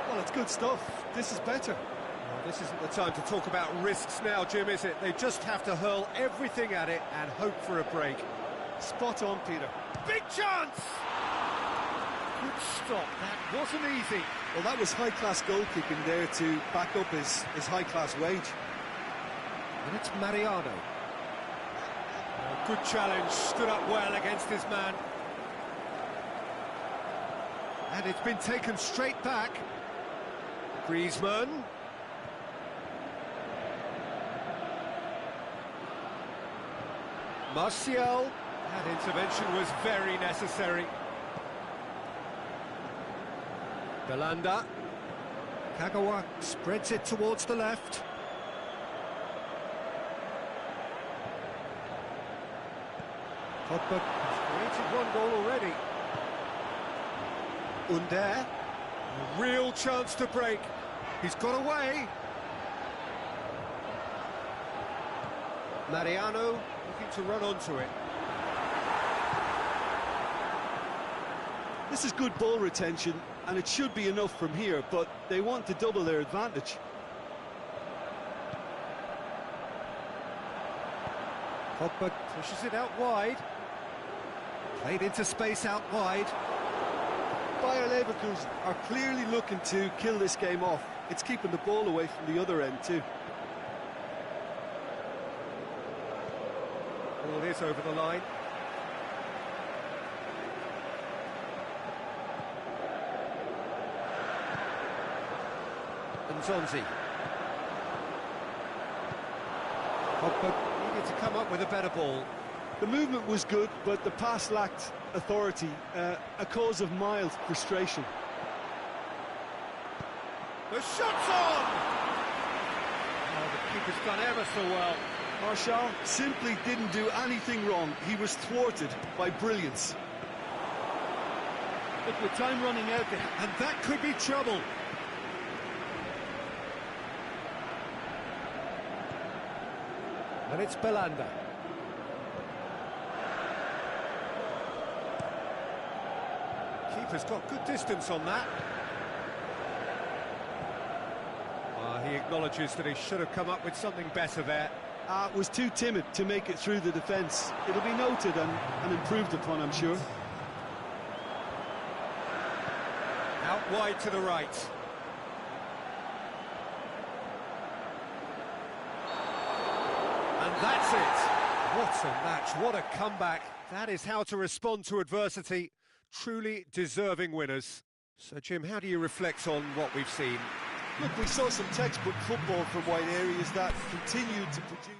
Well, it's good stuff. This is better. Well, this isn't the time to talk about risks now, Jim, is it? They just have to hurl everything at it and hope for a break. Spot on, Peter. Big chance! Good stop, that wasn't easy. Well, that was high-class goal-kicking there to back up his high-class wage. And it's Mariano. Good challenge, stood up well against his man. And it's been taken straight back. Griezmann. Martial. That intervention was very necessary. Belanda. Kagawa spreads it towards the left. Pogba has created one goal already. Under. A real chance to break. He's got away. Mariano looking to run onto it. This is good ball retention, and it should be enough from here, but they want to double their advantage. Pogba pushes it out wide. Played into space out wide. Bayer Leverkusen are clearly looking to kill this game off. It's keeping the ball away from the other end too. Ball is over the line. Nzonzi. Pogba needed to come up with a better ball. The movement was good, but the pass lacked authority, a cause of mild frustration. The shot's on! Oh, the keeper's done ever so well. Martial simply didn't do anything wrong. He was thwarted by brilliance. Look, with time running out there. And that could be trouble. And it's Belanda. Keeper's got good distance on that. He acknowledges that he should have come up with something better there. Was too timid to make it through the defence. It'll be noted and improved upon, I'm sure. Out wide to the right. And that's it. What a match, what a comeback. That is how to respond to adversity. Truly deserving winners. So, Jim, how do you reflect on what we've seen? Look, we saw some textbook football from wide areas that continued to produce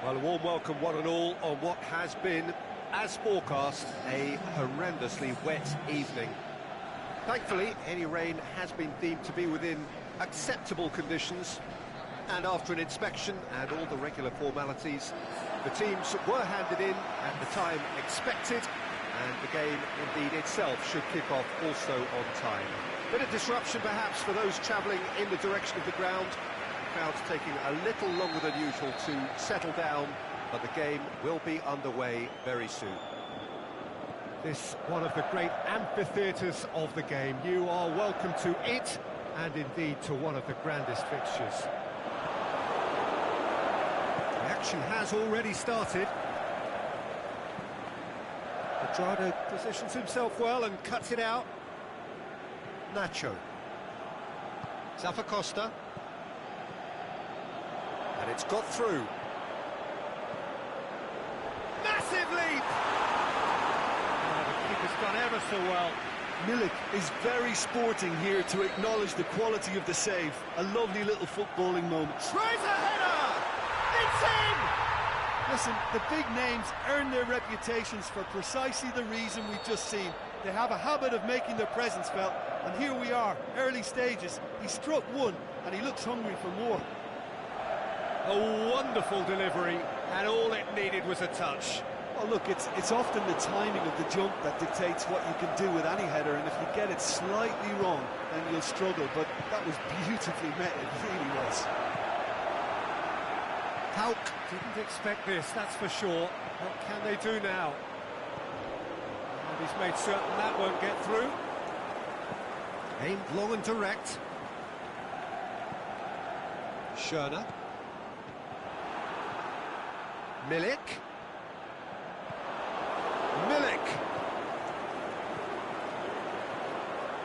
Well, a warm welcome, one and all, on what has been, as forecast, a horrendously wet evening. Thankfully, any rain has been deemed to be within acceptable conditions, and after an inspection and all the regular formalities, the teams were handed in at the time expected, and the game, indeed, itself should kick off also on time. Bit of disruption, perhaps, for those travelling in the direction of the ground. Crowds taking a little longer than usual to settle down, but the game will be underway very soon. This one of the great amphitheatres of the game. You are welcome to it, and indeed to one of the grandest fixtures. The action has already started. Pedrado positions himself well and cuts it out. Nacho. Zappacosta. And it's got through. Massive leap! Oh, the keeper's done ever so well. Milik is very sporting here to acknowledge the quality of the save. A lovely little footballing moment. Tries a header! It's in! Listen, the big names earn their reputations for precisely the reason we've just seen. They have a habit of making their presence felt, and here we are, early stages. He struck one, and he looks hungry for more. A wonderful delivery, and all it needed was a touch. Well, look, it's often the timing of the jump that dictates what you can do with any header, and if you get it slightly wrong, then you'll struggle, but that was beautifully met, it really was. Hauk didn't expect this, that's for sure. What can they do now? And he's made certain that won't get through. Aimed long and direct. Schöner. Milik. Milik.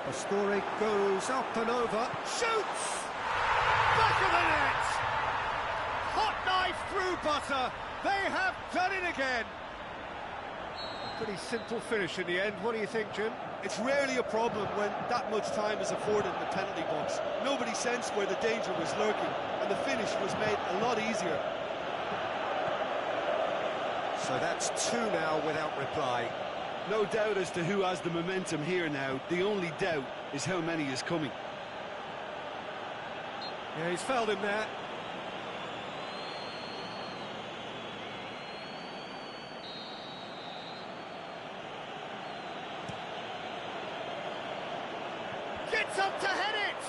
Pastore goes up and over. Shoots! Back of the net! Hot knife through butter. They have done it again. A pretty simple finish in the end. What do you think, Jim? It's rarely a problem when that much time is afforded in the penalty box. Nobody sensed where the danger was lurking, and the finish was made a lot easier. So that's two now without reply. No doubt as to who has the momentum here now. The only doubt is how many is coming. Yeah, he's fouled him there. Gets up to head it!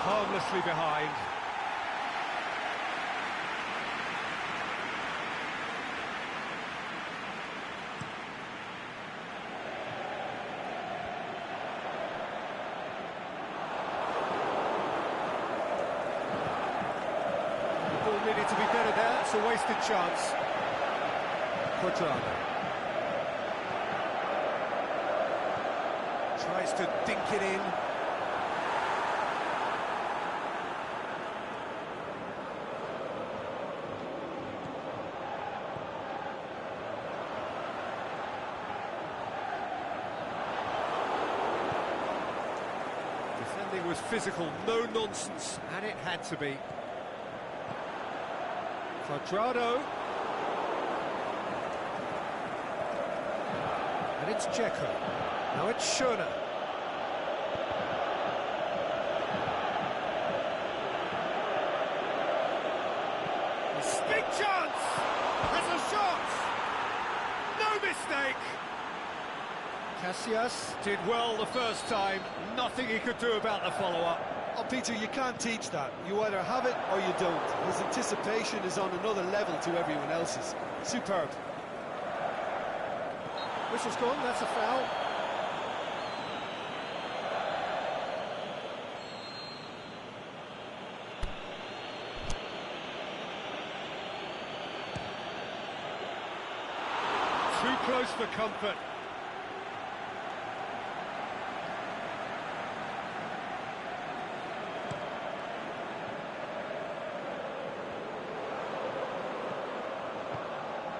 Harmlessly behind. Needed to be better there, it's a wasted chance. Quadrado tries to dink it in. Defending was physical, no nonsense, and it had to be. Quadrado. And it's Dzeko. Now it's Schöner. Big chance! Has a shot! No mistake! Casillas did well the first time. Nothing he could do about the follow-up. Oh, Peter, you can't teach that. You either have it or you don't. His anticipation is on another level to everyone else's. Superb. Whistle's gone, that's a foul. Too close for comfort.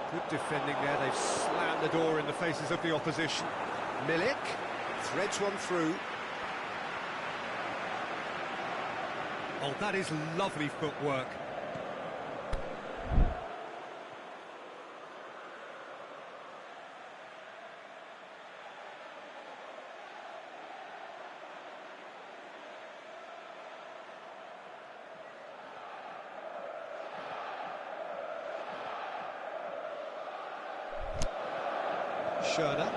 Good defending there, they've slammed the door in the faces of the opposition. Milik threads one through. Oh, that is lovely footwork. Schöne.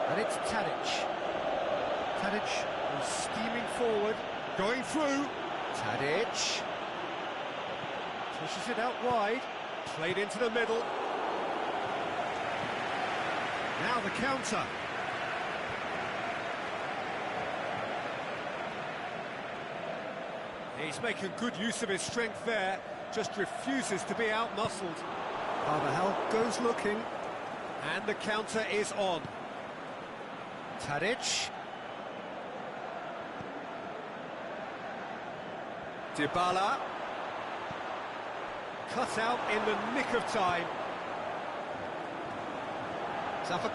And it's Tadic. Tadic is steaming forward, going through. Tadic. Pushes it out wide, played into the middle. Now the counter. He's making good use of his strength there, just refuses to be out-muscled. Carvajal goes looking, and the counter is on. Tadic. Dybala. Cut out in the nick of time.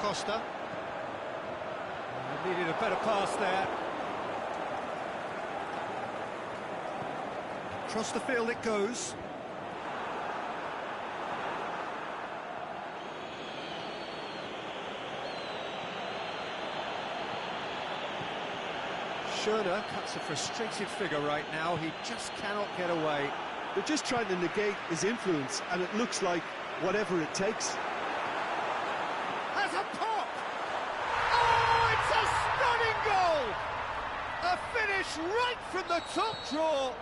Costa. Needed a better pass there. Across the field it goes. Schöne cuts a frustrated figure right now. He just cannot get away. They're just trying to negate his influence, and it looks like whatever it takes. Has a pop! Oh, it's a stunning goal! A finish right from the top draw.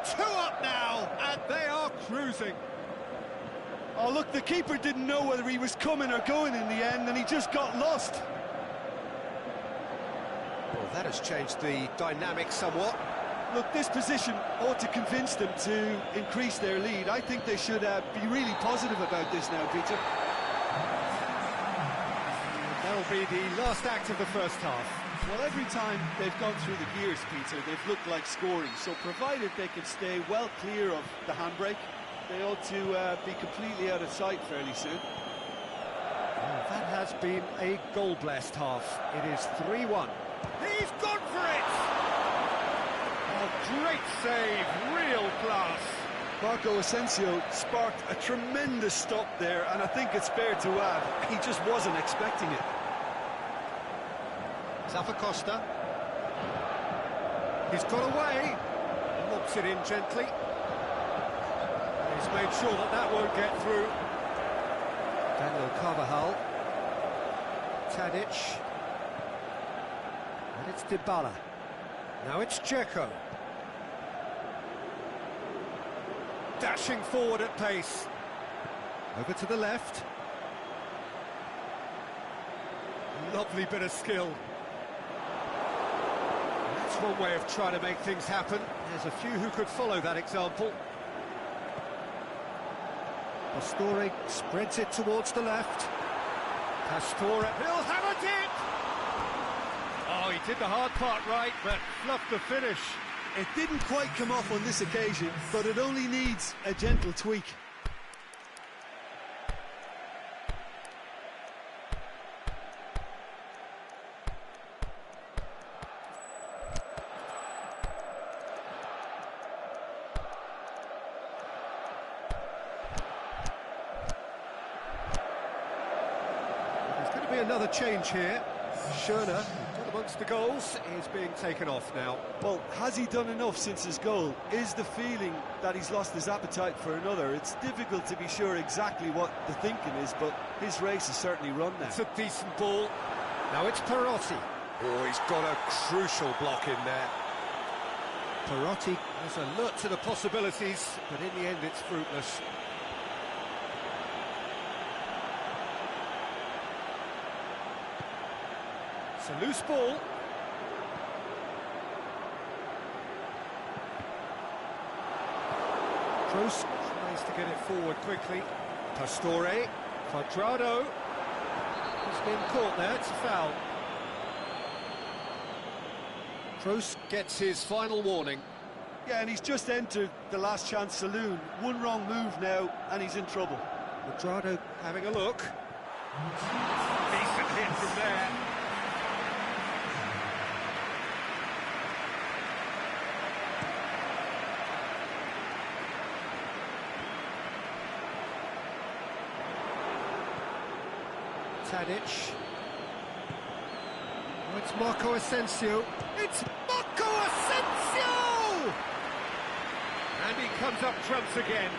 2 up now, and they are cruising. Oh, look, the keeper didn't know whether he was coming or going in the end, and he just got lost. Well, that has changed the dynamic somewhat. Look, this position ought to convince them to increase their lead. I think they should be really positive about this now, Peter. That'll be the last act of the first half. Well, every time they've gone through the gears, Peter, they've looked like scoring. So provided they can stay well clear of the handbrake, they ought to be completely out of sight fairly soon. Well, that has been a goal-blessed half. It is 3-1. He's gone for it! Oh, great save, real class. Marco Asensio sparked a tremendous stop there, and I think it's fair to add, he just wasn't expecting it. Costa. He's got away. Lobs it in gently. He's made sure that that won't get through. Daniel Carvajal. Tadic. And it's Dybala. Now it's Dzeko. Dashing forward at pace. Over to the left. Lovely bit of skill. That's one way of trying to make things happen. There's a few who could follow that example. Pastore spreads it towards the left. Pastore, he'll have it! Oh, he did the hard part right, but fluffed the finish. It didn't quite come off on this occasion, but it only needs a gentle tweak. There's going to be another change here. Schöne, got amongst the goals, is being taken off now. Well, has he done enough since his goal? Is the feeling that he's lost his appetite for another? It's difficult to be sure exactly what the thinking is, but his race is certainly run now. It's a decent ball. Now it's Perotti. Oh, he's got a crucial block in there. Perotti is alert to the possibilities, but in the end it's fruitless. It's a loose ball. Kroos tries to get it forward quickly. Pastore, Cuadrado. He's been caught there, it's a foul. Kroos gets his final warning. Yeah, and he's just entered the last chance saloon. One wrong move now, and he's in trouble. Cuadrado having a look. Decent hit from there. Tadic. Oh, it's Marco Asensio. It's Marco Asensio! And he comes up trumps again.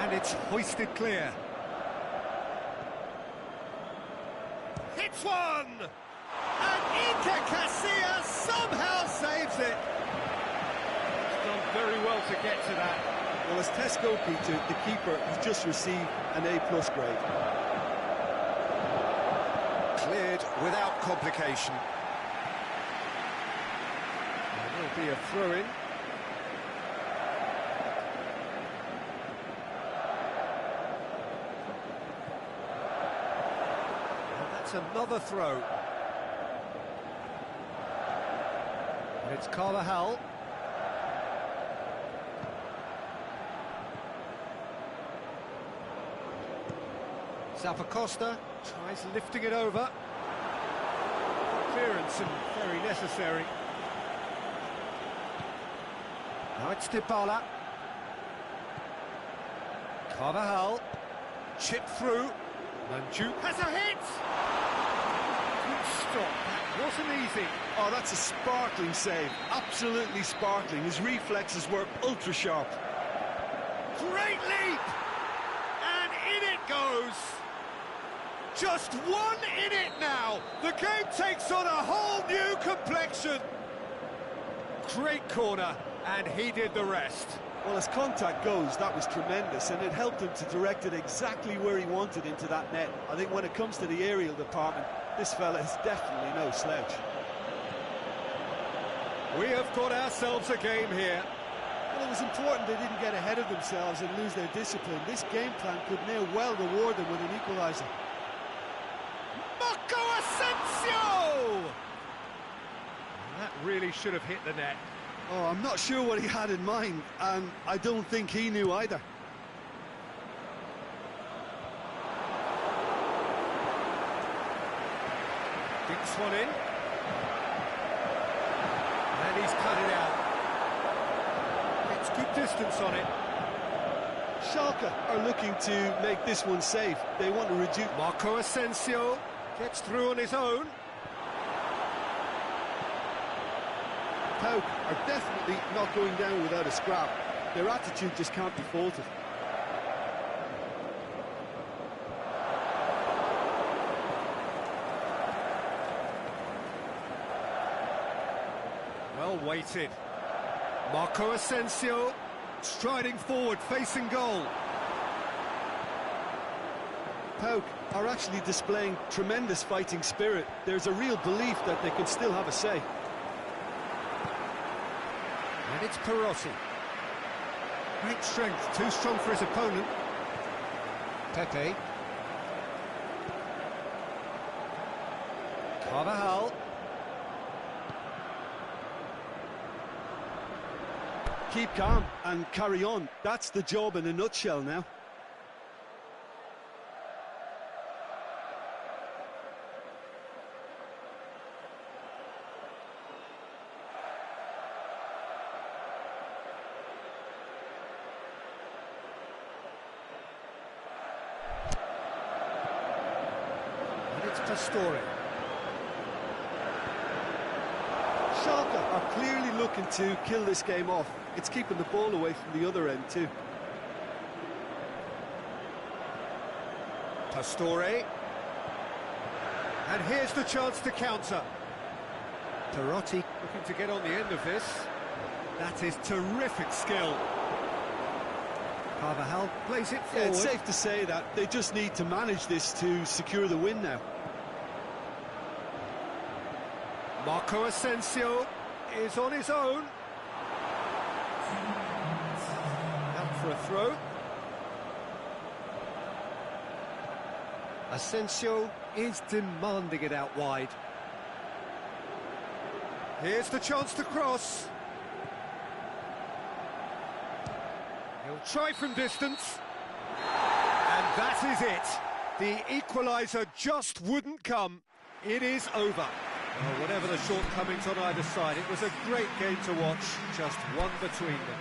And it's hoisted clear. Hits one! And Iker Casillas somehow saves it. He's done very well to get to that. Well, as Tesco Peter, the keeper, has just received an A+ grade. Cleared without complication. There will be a throw-in. And that's another throw. And it's Carvajal. Zappacosta tries lifting it over. Clearance and very necessary. Now it's Dybala. Carvajal. Chip through. Manju has a hit! Good stop. That wasn't easy. Oh, that's a sparkling save. Absolutely sparkling. His reflexes were ultra sharp. Great leap! And in it goes! Just one in it now! The game takes on a whole new complexion! Great corner, and he did the rest. Well, as contact goes, that was tremendous, and it helped him to direct it exactly where he wanted into that net. I think when it comes to the aerial department, this fella is definitely no slouch. We have got ourselves a game here. Well, it was important they didn't get ahead of themselves and lose their discipline. This game plan could now well reward them with an equaliser. Marco Asensio! That really should have hit the net. Oh, I'm not sure what he had in mind, and I don't think he knew either. Dinks one in. And he's cut it out. It's good distance on it. Schalke are looking to make this one safe. They want to reduce... Marco Asensio gets through on his own. Pauk are definitely not going down without a scrap. Their attitude just can't be faulted. Well weighted. Marco Asensio striding forward, facing goal. Pauk are actually displaying tremendous fighting spirit. There's a real belief that they can still have a say. And it's Perotti. Great strength, too strong for his opponent. Pepe. Carvajal. Keep calm and carry on. That's the job in a nutshell now. It's Pastore. Schalke are clearly looking to kill this game off. It's keeping the ball away from the other end too. Pastore. And here's the chance to counter. Perotti looking to get on the end of this. That is terrific skill. Carvajal plays it forward. Yeah, it's safe to say that they just need to manage this to secure the win now. Marco Asensio is on his own. Out for a throw. Asensio is demanding it out wide. Here's the chance to cross. He'll try from distance. And that is it. The equaliser just wouldn't come. It is over. Well, whatever the shortcomings on either side, it was a great game to watch, just one between them.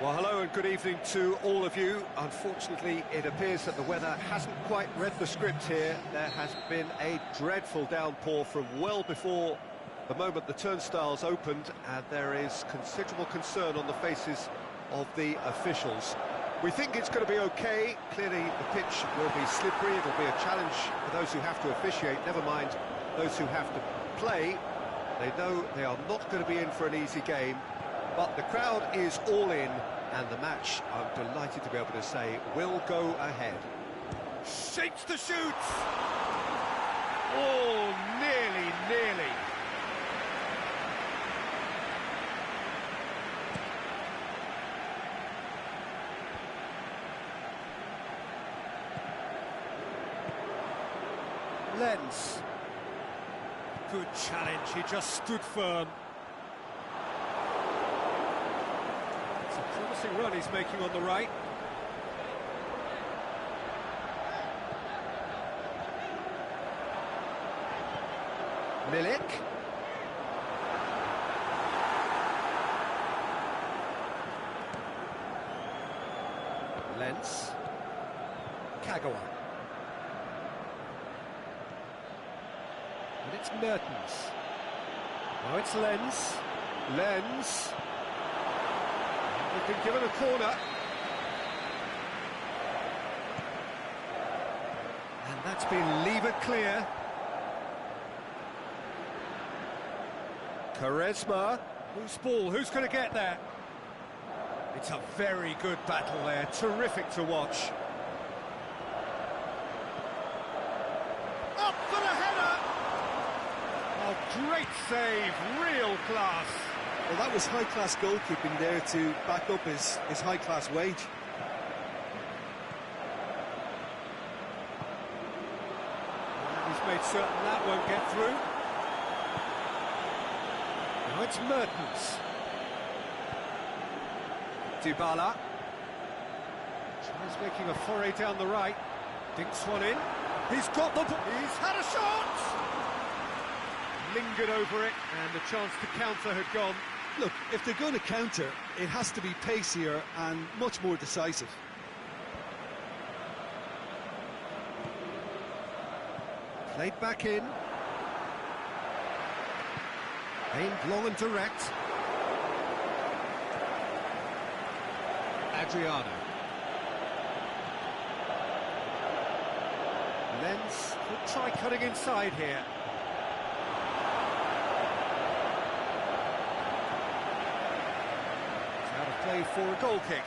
Well, hello and good evening to all of you. Unfortunately, it appears that the weather hasn't quite read the script here. There has been a dreadful downpour from well before the moment the turnstiles opened, and there is considerable concern on the faces of the officials. We think it's going to be okay. Clearly, the pitch will be slippery. It'll be a challenge for those who have to officiate, never mind those who have to play. They know they are not going to be in for an easy game. But the crowd is all in, and the match, I'm delighted to be able to say, will go ahead. Shapes to shoot! Oh, nearly. Lens. Good challenge, he just stood firm. It's a promising run he's making on the right. Milik. Lens. Kagawa. And it's Mertens. Now it's Lens. Lens. They've been given a corner. And that's been levered clear. Quaresma. Whose ball? Who's going to get there? It's a very good battle there. Terrific to watch. Up for the header! Oh, great save, real class. Well, that was high-class goalkeeping there to back up his high-class wage. He's made certain that won't get through. Now it's Mertens. Dybala. Tries making a foray down the right. Dinks one in. He's got the ball. He's had a shot! Lingered over it, and the chance to counter had gone. Look, if they're going to counter, it has to be pacier and much more decisive. Played back in. Aimed long and direct. Adriano. Lens could try cutting inside here. It's out of play for a goal kick.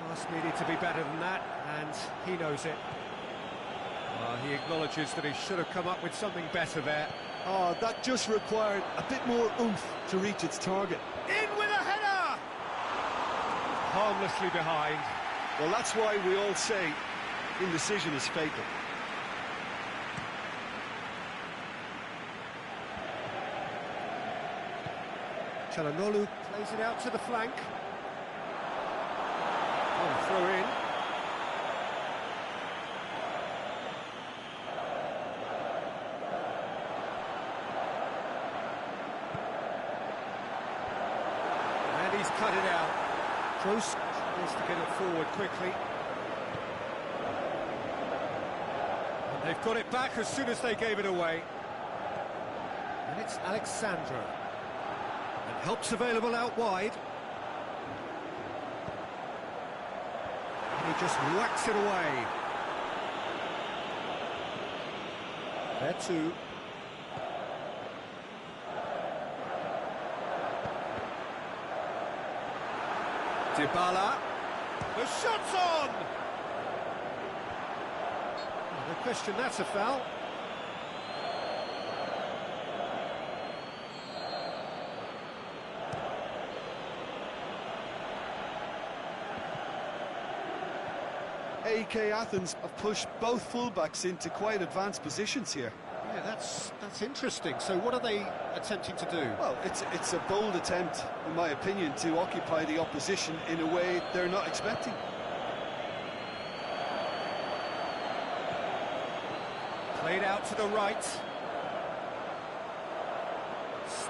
Pass needed to be better than that, and he knows it. He acknowledges that he should have come up with something better there. Oh, that just required a bit more oomph to reach its target. In with a header! Harmlessly behind. Well, that's why we all say indecision is fatal. Çalhanoğlu plays it out to the flank. Oh, throw in. And he's cut it out. Close tries to get it forward quickly. And they've got it back as soon as they gave it away. And it's Alexandro. And help's available out wide. And he just whacks it away. There too. Dybala. The shot's on! No question, that's a foul. AEK Athens have pushed both fullbacks into quite advanced positions here. Yeah, that's interesting. So what are they attempting to do? Well, it's a bold attempt, in my opinion, to occupy the opposition in a way they're not expecting. Played out to the right.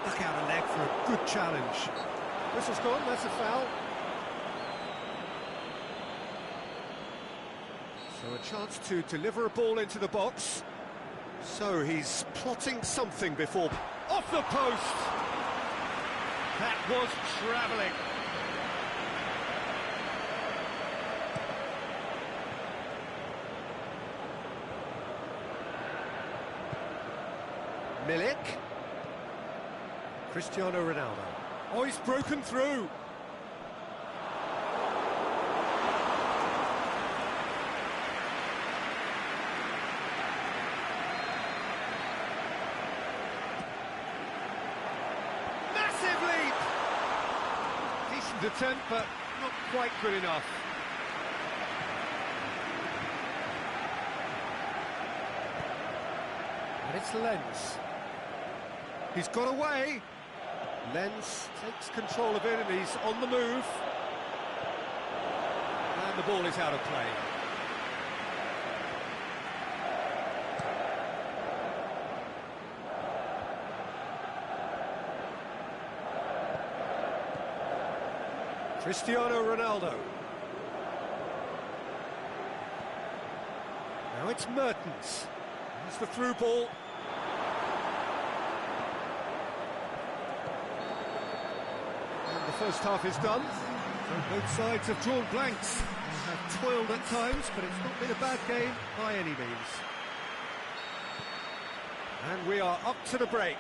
Stuck out a leg for a good challenge. Whistle's gone, that's a foul. So a chance to deliver a ball into the box. So he's plotting something before... Off the post! That was travelling. Milik. Cristiano Ronaldo. Oh, he's broken through. Massive leap! Decent attempt, but not quite good enough. And it's Lens. He's got away. Lens takes control of it and he's on the move. And the ball is out of play. Cristiano Ronaldo. Now it's Mertens. Here's the through ball. And the first half is done. So both sides have drawn blanks. They have toiled at times, but it's not been a bad game by any means. And we are up to the break.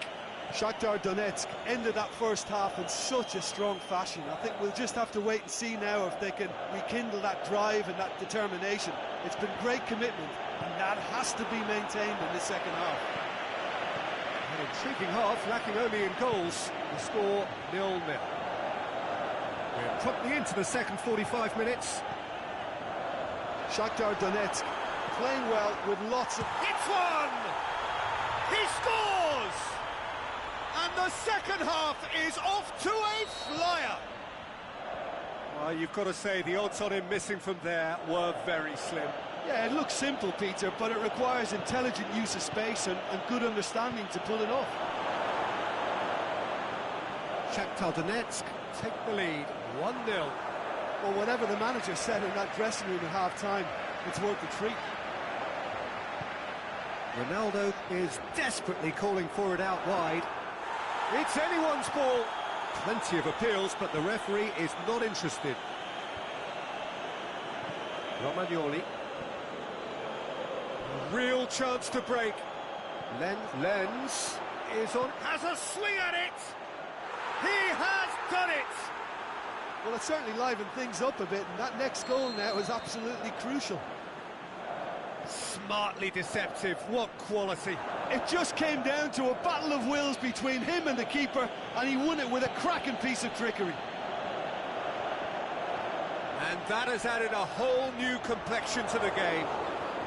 Shakhtar Donetsk ended that first half in such a strong fashion. I think we'll just have to wait and see now if they can rekindle that drive and that determination. It's been great commitment, and that has to be maintained in the second half. An intriguing half, lacking only in goals. The score 0-0. We're promptly into the second 45 minutes. Shakhtar Donetsk playing well with lots of... It's one! He scores! And the second half is off to a flyer. Well, you've got to say the odds on him missing from there were very slim. Yeah, it looks simple, Peter, but it requires intelligent use of space and good understanding to pull it off. Shakhtar Donetsk take the lead, 1-0. Well, whatever the manager said in that dressing room at half-time, it's worth the treat. Ronaldo is desperately calling for it out wide. It's anyone's ball. Plenty of appeals, but the referee is not interested. Romagnoli. A real chance to break. Lens is on. Has a swing at it. He has done it. Well, it certainly livened things up a bit, and that next goal now is absolutely crucial. Smartly deceptive, what quality. It just came down to a battle of wills between him and the keeper, and he won it with a cracking piece of trickery. And that has added a whole new complexion to the game.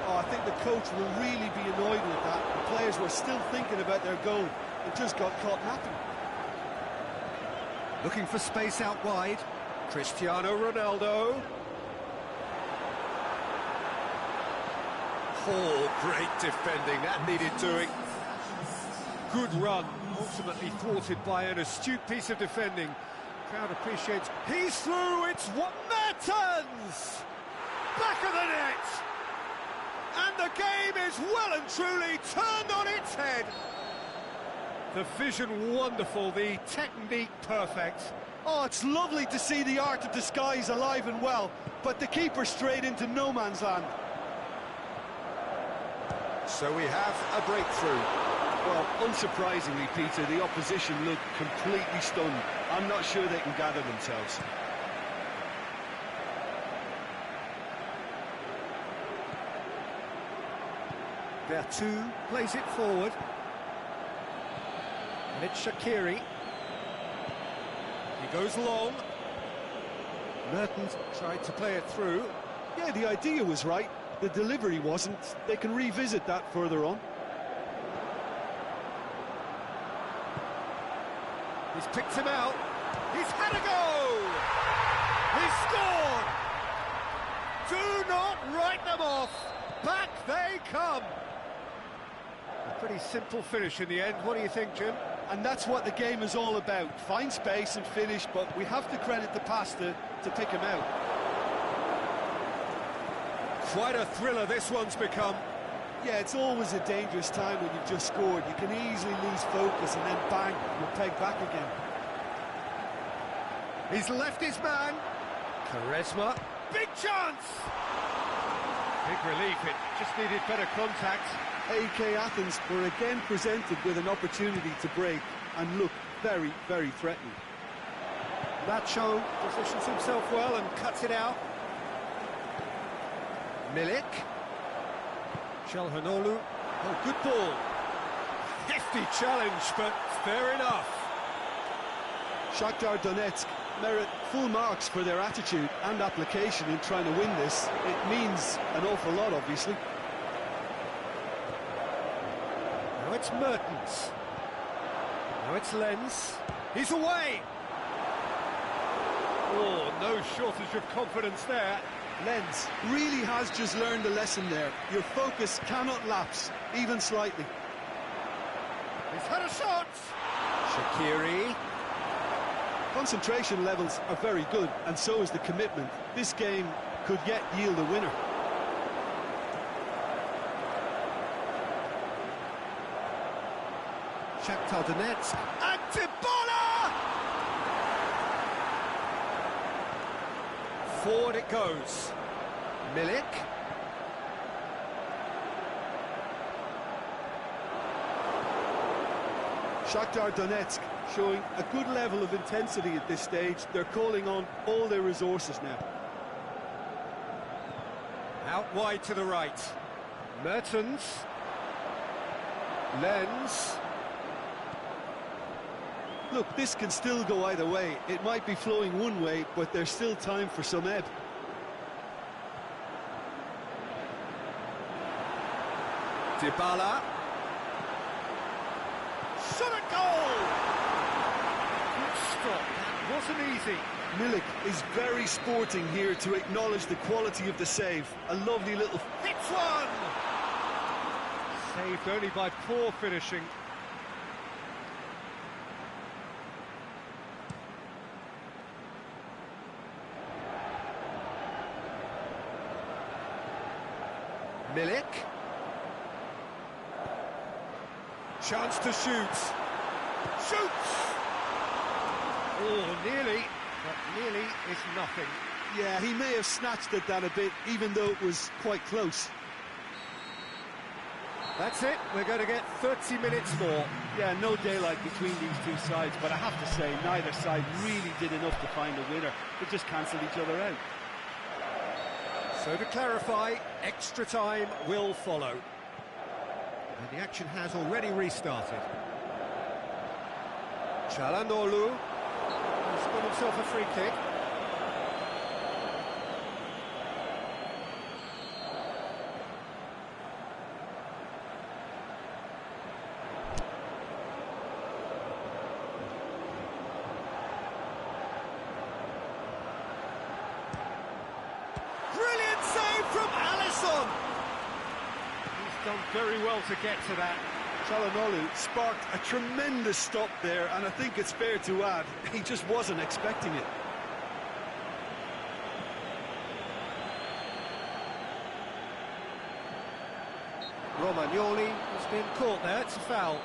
Oh, I think the coach will really be annoyed with that. The players were still thinking about their goal. It just got caught napping. Looking for space out wide. Cristiano Ronaldo. Oh, great defending, that needed doing. Good run, ultimately thwarted by an astute piece of defending. Crowd appreciates. He's through, it's what Mertens! Back of the net! And the game is well and truly turned on its head. The vision wonderful, the technique perfect. Oh, it's lovely to see the art of disguise alive and well, but the keeper straight into no man's land. So we have a breakthrough. Well, unsurprisingly, Peter, the opposition look completely stunned. I'm not sure they can gather themselves. Bertu plays it forward. And it's Shaqiri. He goes long. Mertens tried to play it through. Yeah, the idea was right. The delivery wasn't. They can revisit that further on. He's picked him out. He's had a go! He scored! Do not write them off. Back they come. A pretty simple finish in the end. What do you think, Jim? And that's what the game is all about. Find space and finish, but we have to credit the pass to pick him out. Quite a thriller this one's become. Yeah, it's always a dangerous time when you've just scored. You can easily lose focus and then bang, you're pegged back again. He's left his man. Charisma. Big chance! Big relief, it just needed better contact. AK Athens were again presented with an opportunity to break and look very, very threatening. Nacho positions himself well and cuts it out. Milik. Çalhanoğlu. Oh, good ball. Hefty challenge, but fair enough. Shakhtar Donetsk merit full marks for their attitude and application in trying to win this. It means an awful lot, obviously. Now it's Mertens. Now it's Lens. He's away! Oh, no shortage of confidence there. Lens really has just learned a lesson there. Your focus cannot lapse, even slightly. He's had a shot! Shaqiri. Concentration levels are very good, and so is the commitment. This game could yet yield a winner. Shakhtar Donetsk. And Dybala! Forward it goes. Milik. Shakhtar Donetsk showing a good level of intensity at this stage. They're calling on all their resources now. Out wide to the right. Mertens. Lens. Look, this can still go either way. It might be flowing one way, but there's still time for some ebb. Dybala. Shot at goal! Good stop. That wasn't easy. Milik is very sporting here to acknowledge the quality of the save. A lovely little... Hits one! Saved only by poor finishing. Milik. Chance to shoot. Shoots! Oh, nearly, but nearly is nothing. Yeah, he may have snatched at that a bit, even though it was quite close. That's it, we're going to get 30 minutes more. Yeah, no daylight between these two sides, but I have to say, neither side really did enough to find a winner. They just cancelled each other out. So to clarify, extra time will follow. And the action has already restarted. Çalhanoğlu has got himself a free kick. Brilliant save from Alisson! He's done very well to get to that. Çalhanoğlu sparked a tremendous stop there, and I think it's fair to add, he just wasn't expecting it. Romagnoli has been caught there, it's a foul.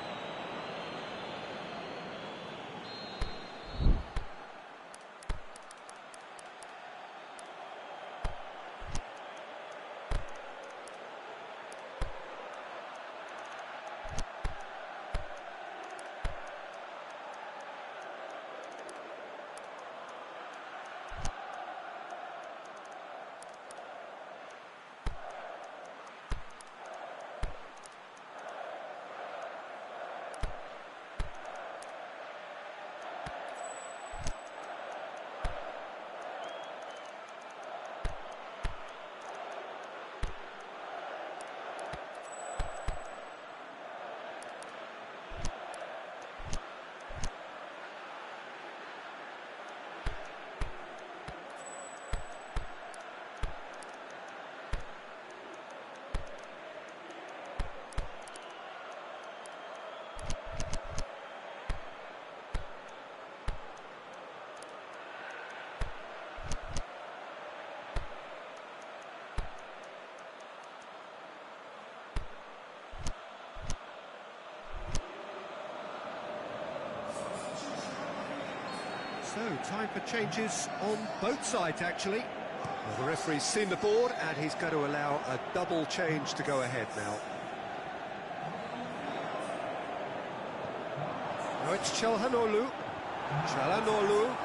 So, time for changes on both sides, actually. Well, the referee's seen the board, and he's going to allow a double change to go ahead now. Now it's Çalhanoğlu. Çalhanoğlu.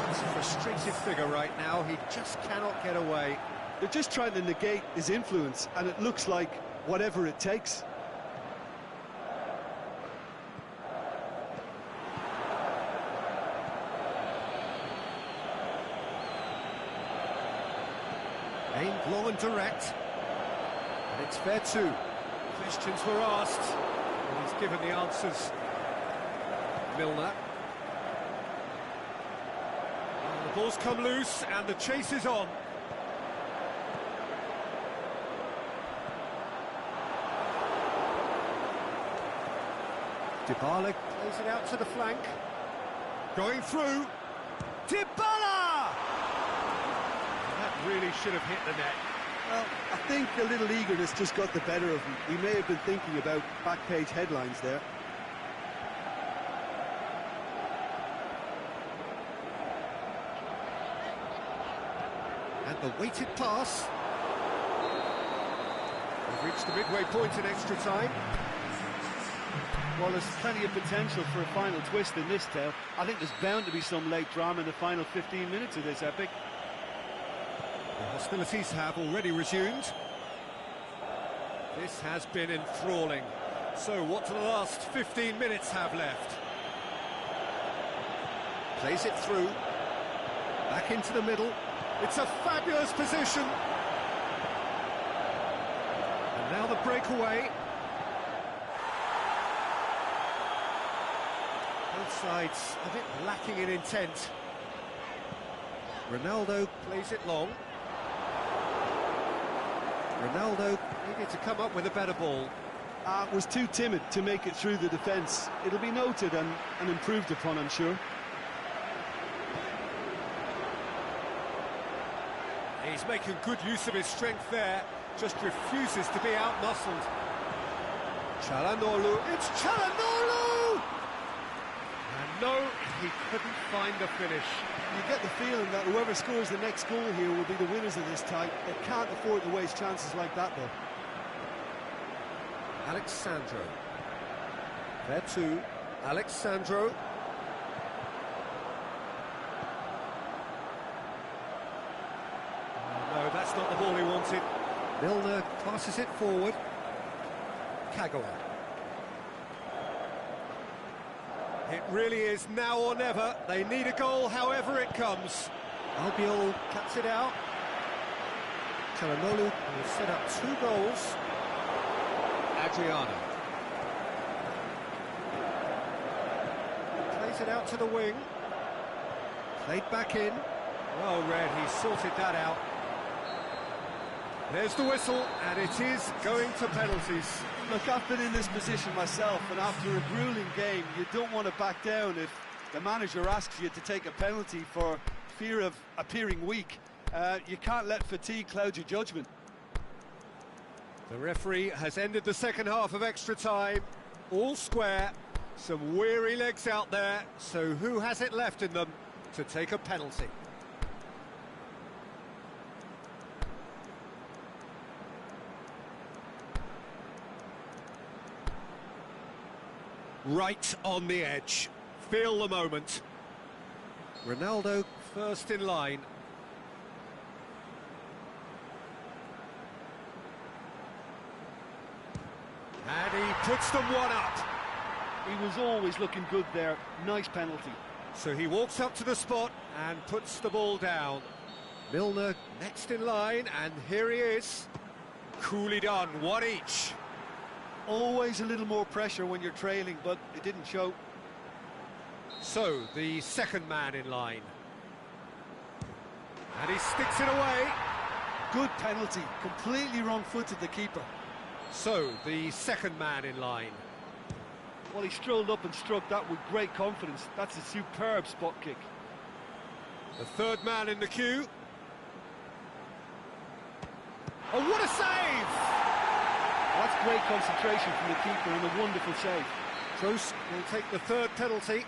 He's a frustrated figure right now. He just cannot get away. They're just trying to negate his influence, and it looks like whatever it takes. Aimed long and direct, and it's fair too. Questions were asked, and he's given the answers. Milner. And the ball's come loose, and the chase is on. Dybala plays it out to the flank. Going through. Dybala! That really should have hit the net. Well, I think a little eagerness just got the better of him. He may have been thinking about back-page headlines there. And the weighted pass. We've reached the midway point in extra time. Well, there's plenty of potential for a final twist in this tale. I think there's bound to be some late drama in the final 15 minutes of this epic. The hostilities have already resumed. This has been enthralling. So what do the last 15 minutes have left? Plays it through. Back into the middle. It's a fabulous position. And now the breakaway. Both sides a bit lacking in intent. Ronaldo plays it long. Ronaldo needed to come up with a better ball. Was too timid to make it through the defence. It'll be noted and improved upon, I'm sure. He's making good use of his strength there, just refuses to be out-muscled. Çalhanoğlu, it's Çalhanoğlu! And no, he couldn't find the finish. You get the feeling that whoever scores the next goal here will be the winners of this tie. They can't afford to waste chances like that, though. Alexandro. There too, Alexandro. No, that's not the ball he wanted. Milner passes it forward. Kagawa. It really is now or never. They need a goal however it comes. Albiol cuts it out. Çalhanoğlu will set up 2 goals. Adriano. Plays it out to the wing. Played back in. Well read, he sorted that out. There's the whistle, and it is going to penalties. Look, I've been in this position myself, and after a grueling game, you don't want to back down if the manager asks you to take a penalty for fear of appearing weak. You can't let fatigue cloud your judgment. The referee has ended the second half of extra time. All square, some weary legs out there, so who has it left in them to take a penalty? Right on the edge. Feel the moment. Ronaldo first in line. And he puts them one up. He was always looking good there. Nice penalty. So he walks up to the spot and puts the ball down. Milner next in line, and here he is. Coolly done, 1 each. Always a little more pressure when you're trailing, but it didn't show. So, the second man in line. And he sticks it away. Good penalty, completely wrong-footed the keeper. So, the second man in line. Well, he strolled up and struck that with great confidence. That's a superb spot kick. The third man in the queue. Oh, what a save! That's great concentration from the keeper and a wonderful save. Kroos will take the third penalty.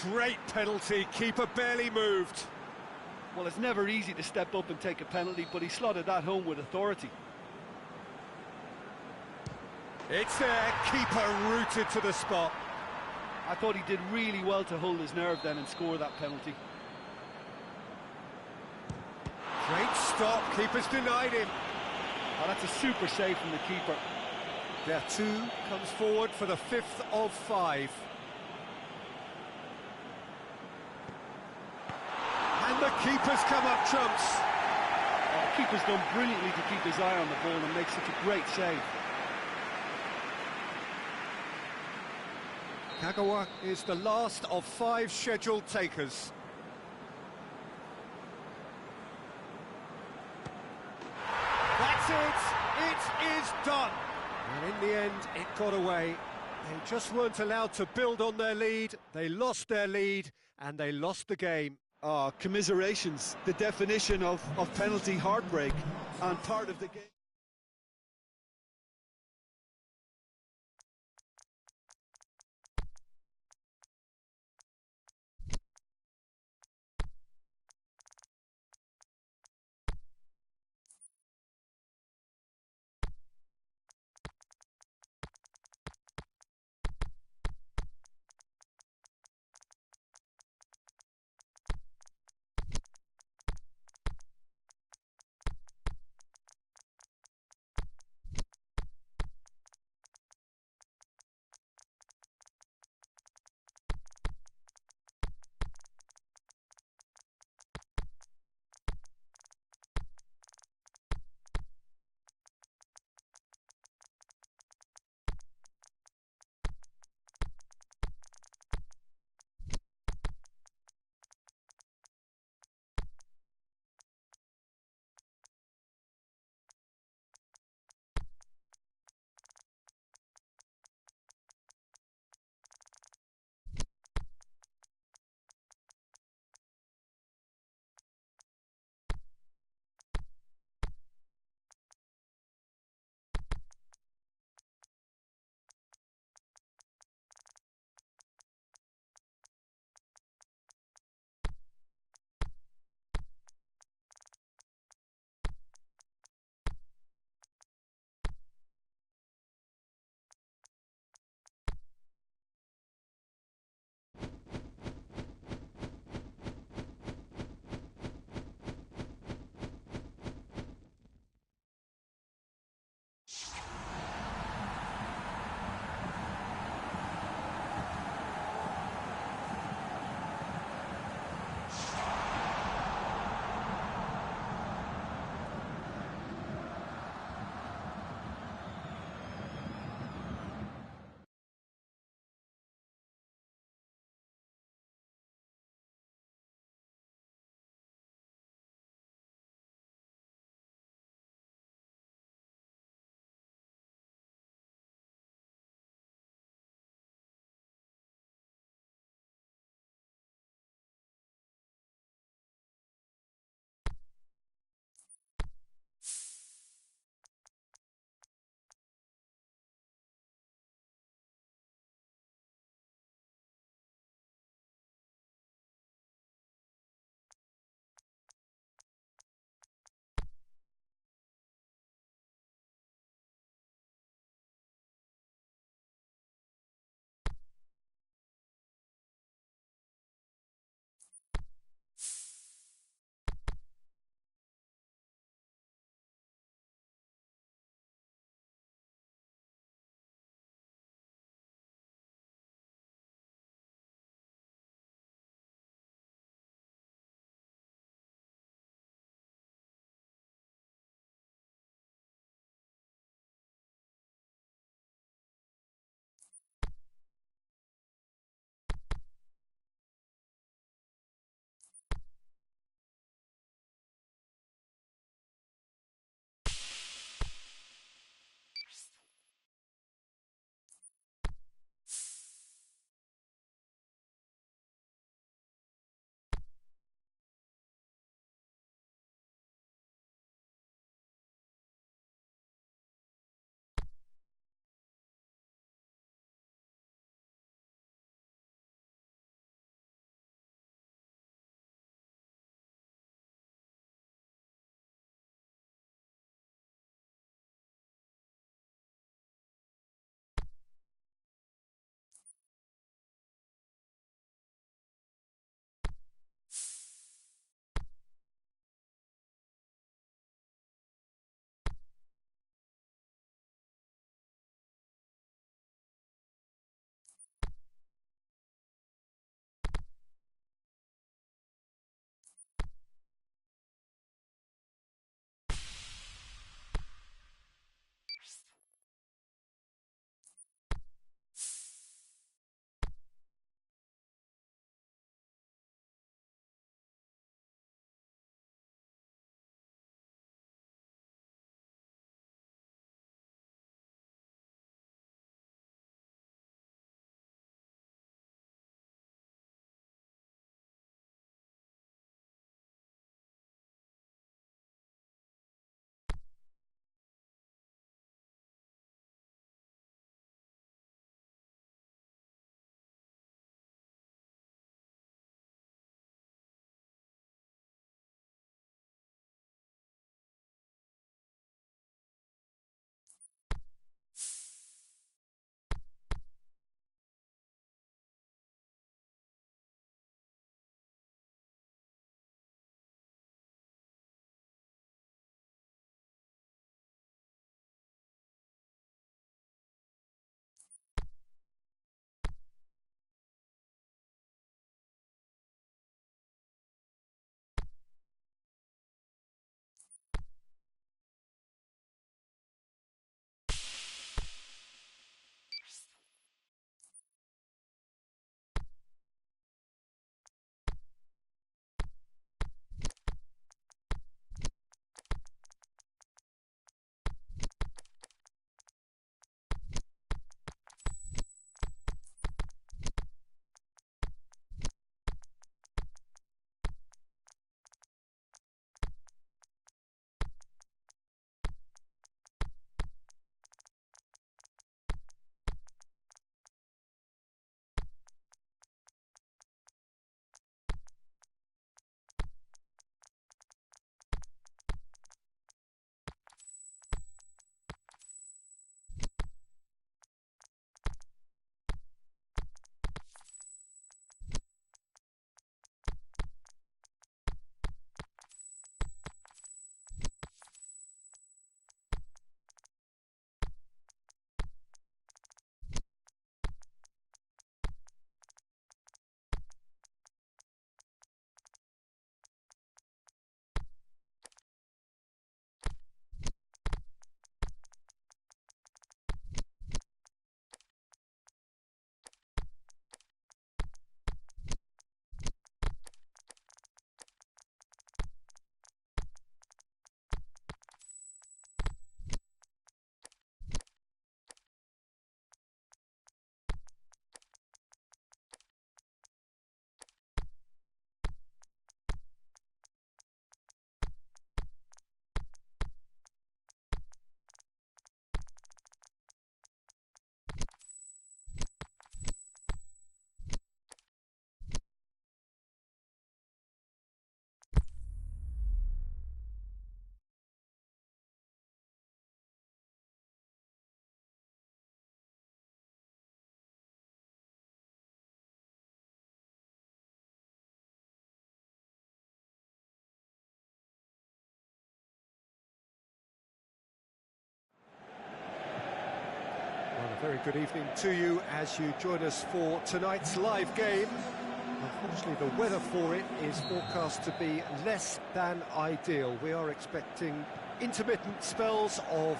Great penalty, keeper barely moved. Well, it's never easy to step up and take a penalty, but he slotted that home with authority. It's there, keeper rooted to the spot. I thought he did really well to hold his nerve then and score that penalty. Great stop, keeper's denied him. Oh, that's a super save from the keeper. Their two comes forward for the 5th of 5. And the keeper's come up trumps. Oh, the keeper's done brilliantly to keep his eye on the ball and make such a great save. Kagawa is the last of 5 scheduled takers. That's it! It is done! And in the end, it got away. They just weren't allowed to build on their lead. They lost their lead, and they lost the game. Oh, commiserations, the definition of penalty heartbreak, and part of the game. Very good evening to you as you join us for tonight's live game. Unfortunately, the weather for it is forecast to be less than ideal. We are expecting intermittent spells of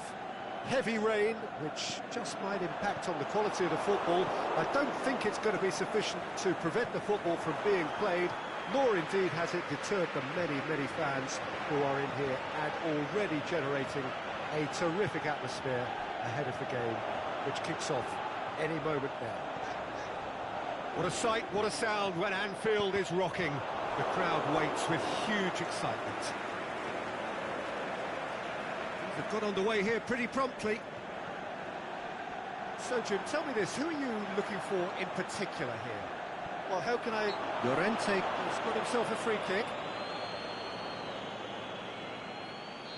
heavy rain, which just might impact on the quality of the football. I don't think it's going to be sufficient to prevent the football from being played, nor indeed has it deterred the many, many fans who are in here and already generating a terrific atmosphere ahead of the game, which kicks off any moment now. What a sight, what a sound when Anfield is rocking. The crowd waits with huge excitement. They've got underway here pretty promptly. So, Jim, tell me this, who are you looking for in particular here? Well, how can I... Llorente has got himself a free kick.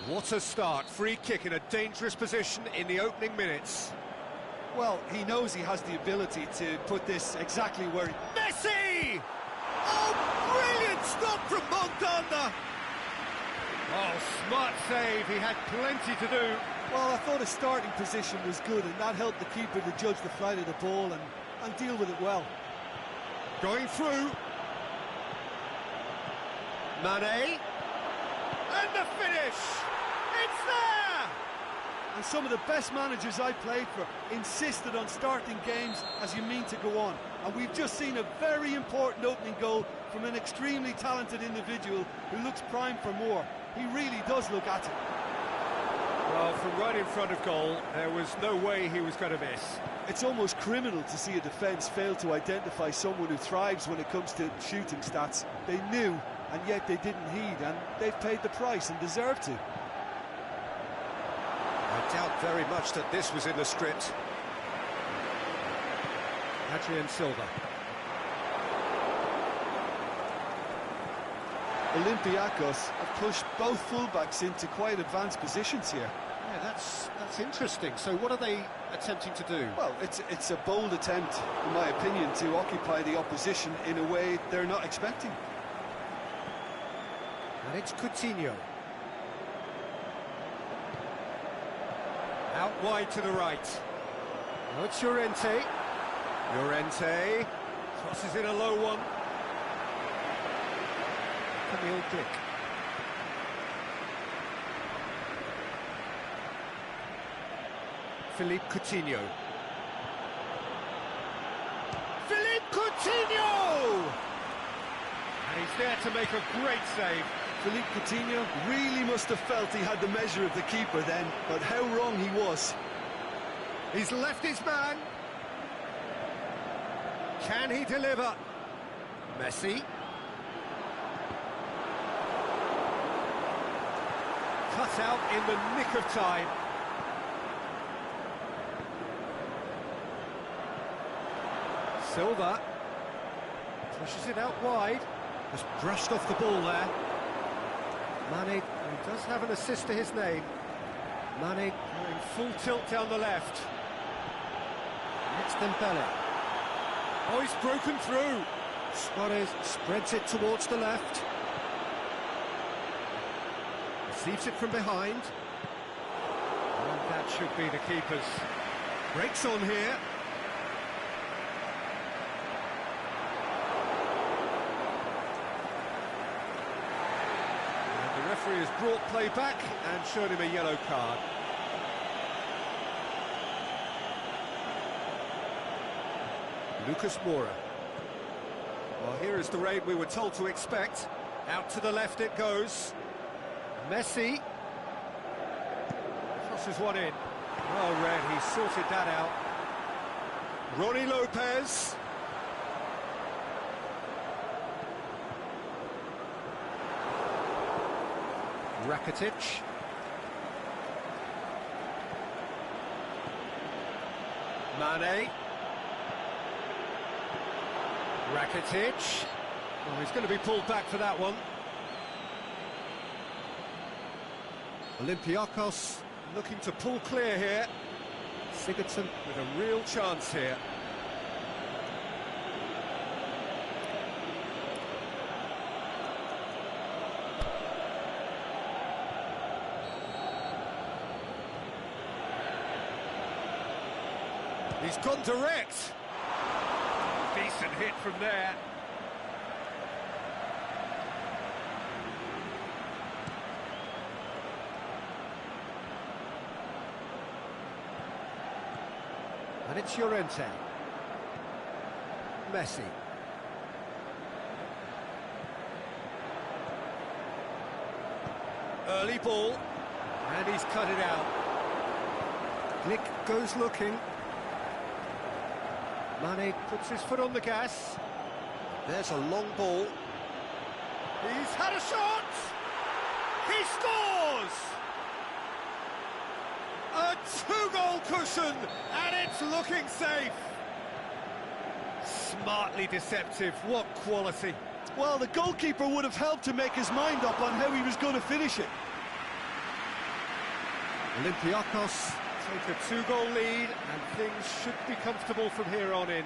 What a start, free kick in a dangerous position in the opening minutes. Well, he knows he has the ability to put this exactly where... Messi! Oh, brilliant stop from Montanda! Oh, smart save, he had plenty to do. Well, I thought his starting position was good, and that helped the keeper to judge the flight of the ball and deal with it well. Going through. Mane. And the finish! It's there! And some of the best managers I played for insisted on starting games as you mean to go on. And we've just seen a very important opening goal from an extremely talented individual who looks primed for more. He really does look at it. Well, from right in front of goal, there was no way he was going to miss. It's almost criminal to see a defence fail to identify someone who thrives when it comes to shooting stats. They knew, and yet they didn't heed, and they've paid the price and deserve to. I doubt very much that this was in the script. Adrian Silva. Olympiacos have pushed both fullbacks into quite advanced positions here. Yeah, that's interesting. So what are they attempting to do? Well, it's a bold attempt, in my opinion, to occupy the opposition in a way they're not expecting. And it's Coutinho. Out wide to the right. Now it's Llorente. Llorente crosses in a low one. Camille Dick. Philippe Coutinho. Philippe Coutinho! And he's there to make a great save. Philippe Coutinho really must have felt he had the measure of the keeper then, but how wrong he was. He's left his man. Can he deliver? Messi. Cut out in the nick of time. Silva pushes it out wide. Just brushed off the ball there. Mane, he does have an assist to his name. Mane going full tilt down the left. It's Dembele. Oh, he's broken through. Suarez spreads it towards the left. Receives it from behind. And that should be the keeper's. Breaks on here. And the referee has brought play back and shown him a yellow card. Lucas Moura. Well, here is the raid we were told to expect. Out to the left it goes. Messi. Crosses one in. Well read, he sorted that out. Ronnie Lopez. Rakitic. Mane. Rakitic. Oh, he's going to be pulled back for that one. Olympiacos looking to pull clear here. Sigurdsson with a real chance here. He's gone direct. Decent hit from there. And it's Llorente. Messi. Early ball. And he's cut it out. Glick goes looking. Mane puts his foot on the gas. There's a long ball. He's had a shot! He scores! A two-goal cushion, and it's looking safe. Smartly deceptive, what quality. Well, the goalkeeper would have helped to make his mind up on how he was going to finish it. Olympiacos take a two-goal lead, and things should be comfortable from here on in.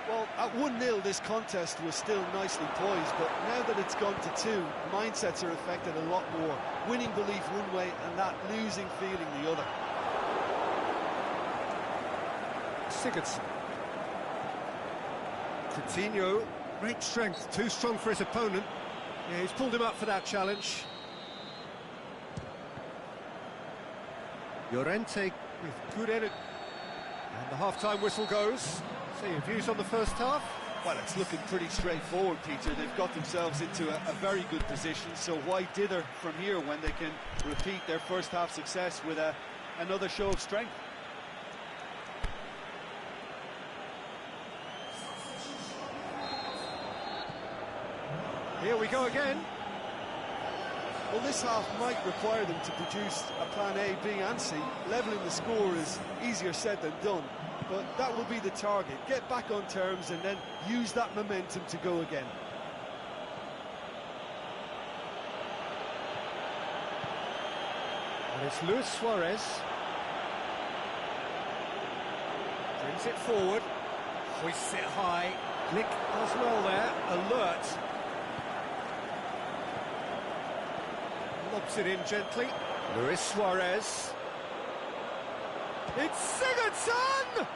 Well, at 1-0, this contest was still nicely poised, but now that it's gone to 2, mindsets are affected a lot more. Winning belief one way and that losing feeling the other. Sigurdsson. Coutinho, great strength, too strong for his opponent. Yeah, he's pulled him up for that challenge. Llorente with good energy. And the half-time whistle goes. So your views on the first half? Well, it's looking pretty straightforward, Peter. They've got themselves into a very good position, so why dither from here when they can repeat their first half success with another show of strength? Here we go again. Well, this half might require them to produce a plan A, B and C. Levelling the score is easier said than done, but that will be the target. Get back on terms and then use that momentum to go again. And it's Luis Suarez. Brings it forward. Hoists it high. Glick does well there, alert. Lobs it in gently. Luis Suarez. It's Sigurdsson! And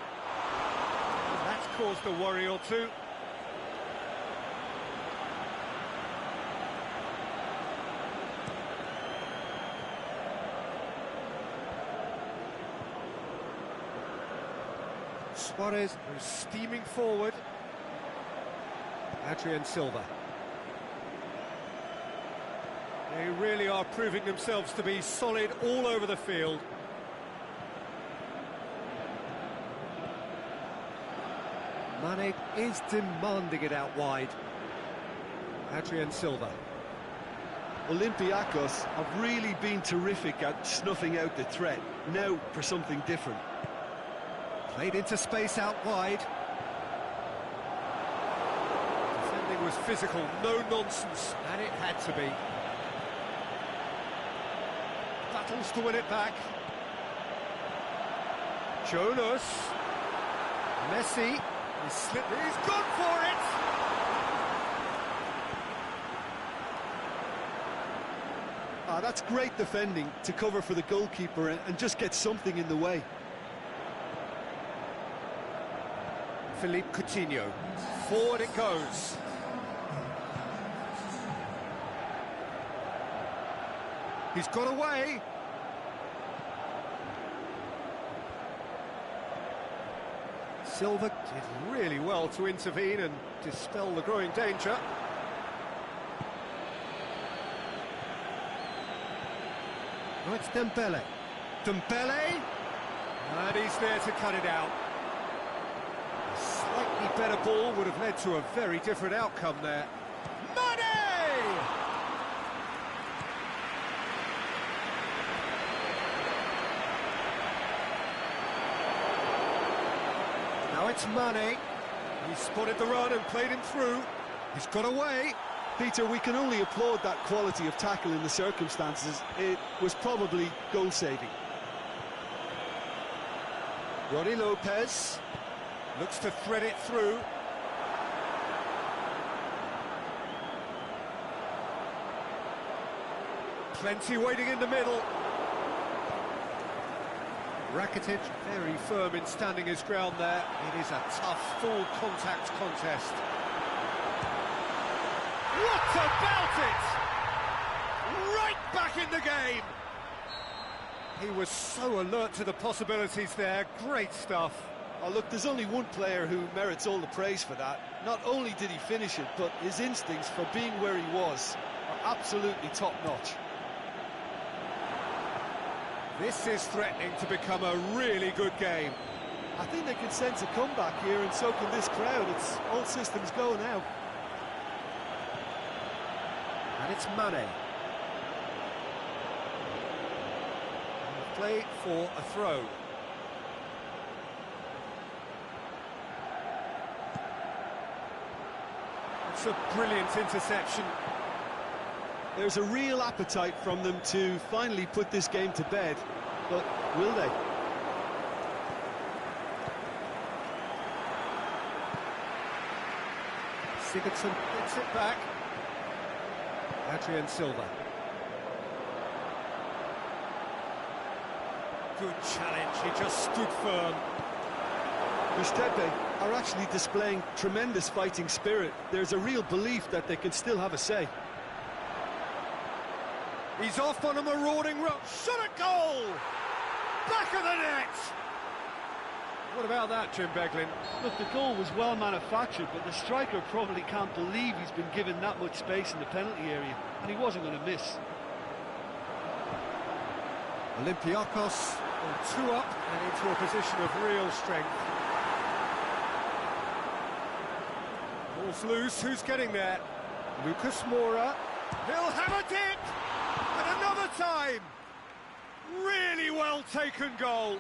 that's caused a worry or two. Suarez was steaming forward. Adrian Silva. They really are proving themselves to be solid all over the field. Mane is demanding it out wide. Adrian Silva. Olympiacos have really been terrific at snuffing out the threat. Now for something different. Played into space out wide. Defending was physical, no nonsense, and it had to be. Battles to win it back. Jonas. Messi. He's gone for it! That's great defending to cover for the goalkeeper and just get something in the way. Philippe Coutinho. Forward it goes. He's got away. Silva did really well to intervene and dispel the growing danger. Now it's Dembele. Dembele! And he's there to cut it out. A slightly better ball would have led to a very different outcome there. Mane! Now it's Mane. He spotted the run and played him through. He's got away. Peter, we can only applaud that quality of tackle in the circumstances. It was probably goal-saving. Ronnie Lopez looks to thread it through. Plenty waiting in the middle. Rakitic. Very firm in standing his ground there. It is a tough, full contact contest. What about it? Right back in the game! He was so alert to the possibilities there. Great stuff. Oh, look, there's only one player who merits all the praise for that. Not only did he finish it, but his instincts for being where he was are absolutely top-notch. This is threatening to become a really good game. I think they can sense a comeback here, and so can this crowd. It's all systems go now. And it's Mane. Play for a throw. It's a brilliant interception. There's a real appetite from them to finally put this game to bed, but will they? Sigurdsson hits it back. Adrian Silva. Good challenge, he just stood firm. Gustepe are actually displaying tremendous fighting spirit. There's a real belief that they can still have a say. He's off on a marauding run. Shot at goal! Back of the net! What about that, Jim Beglin? Look, the goal was well manufactured, but the striker probably can't believe he's been given that much space in the penalty area, and he wasn't going to miss. Olympiacos on 2 up and into a position of real strength. Ball's loose, who's getting there? Lucas Moura. He'll have a dip! And another time! Really well taken goal.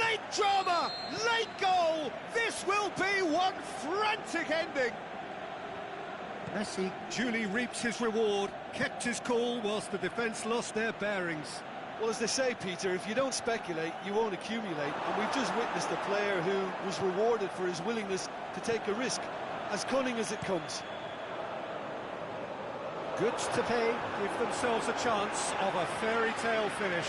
Late drama, late goal. This will be one frantic ending. Messi. Julie reaps his reward, kept his cool whilst the defence lost their bearings. Well, as they say, Peter, if you don't speculate, you won't accumulate. And we've just witnessed a player who was rewarded for his willingness to take a risk, as cunning as it comes. Gustepe Give themselves a chance of a fairy tale finish.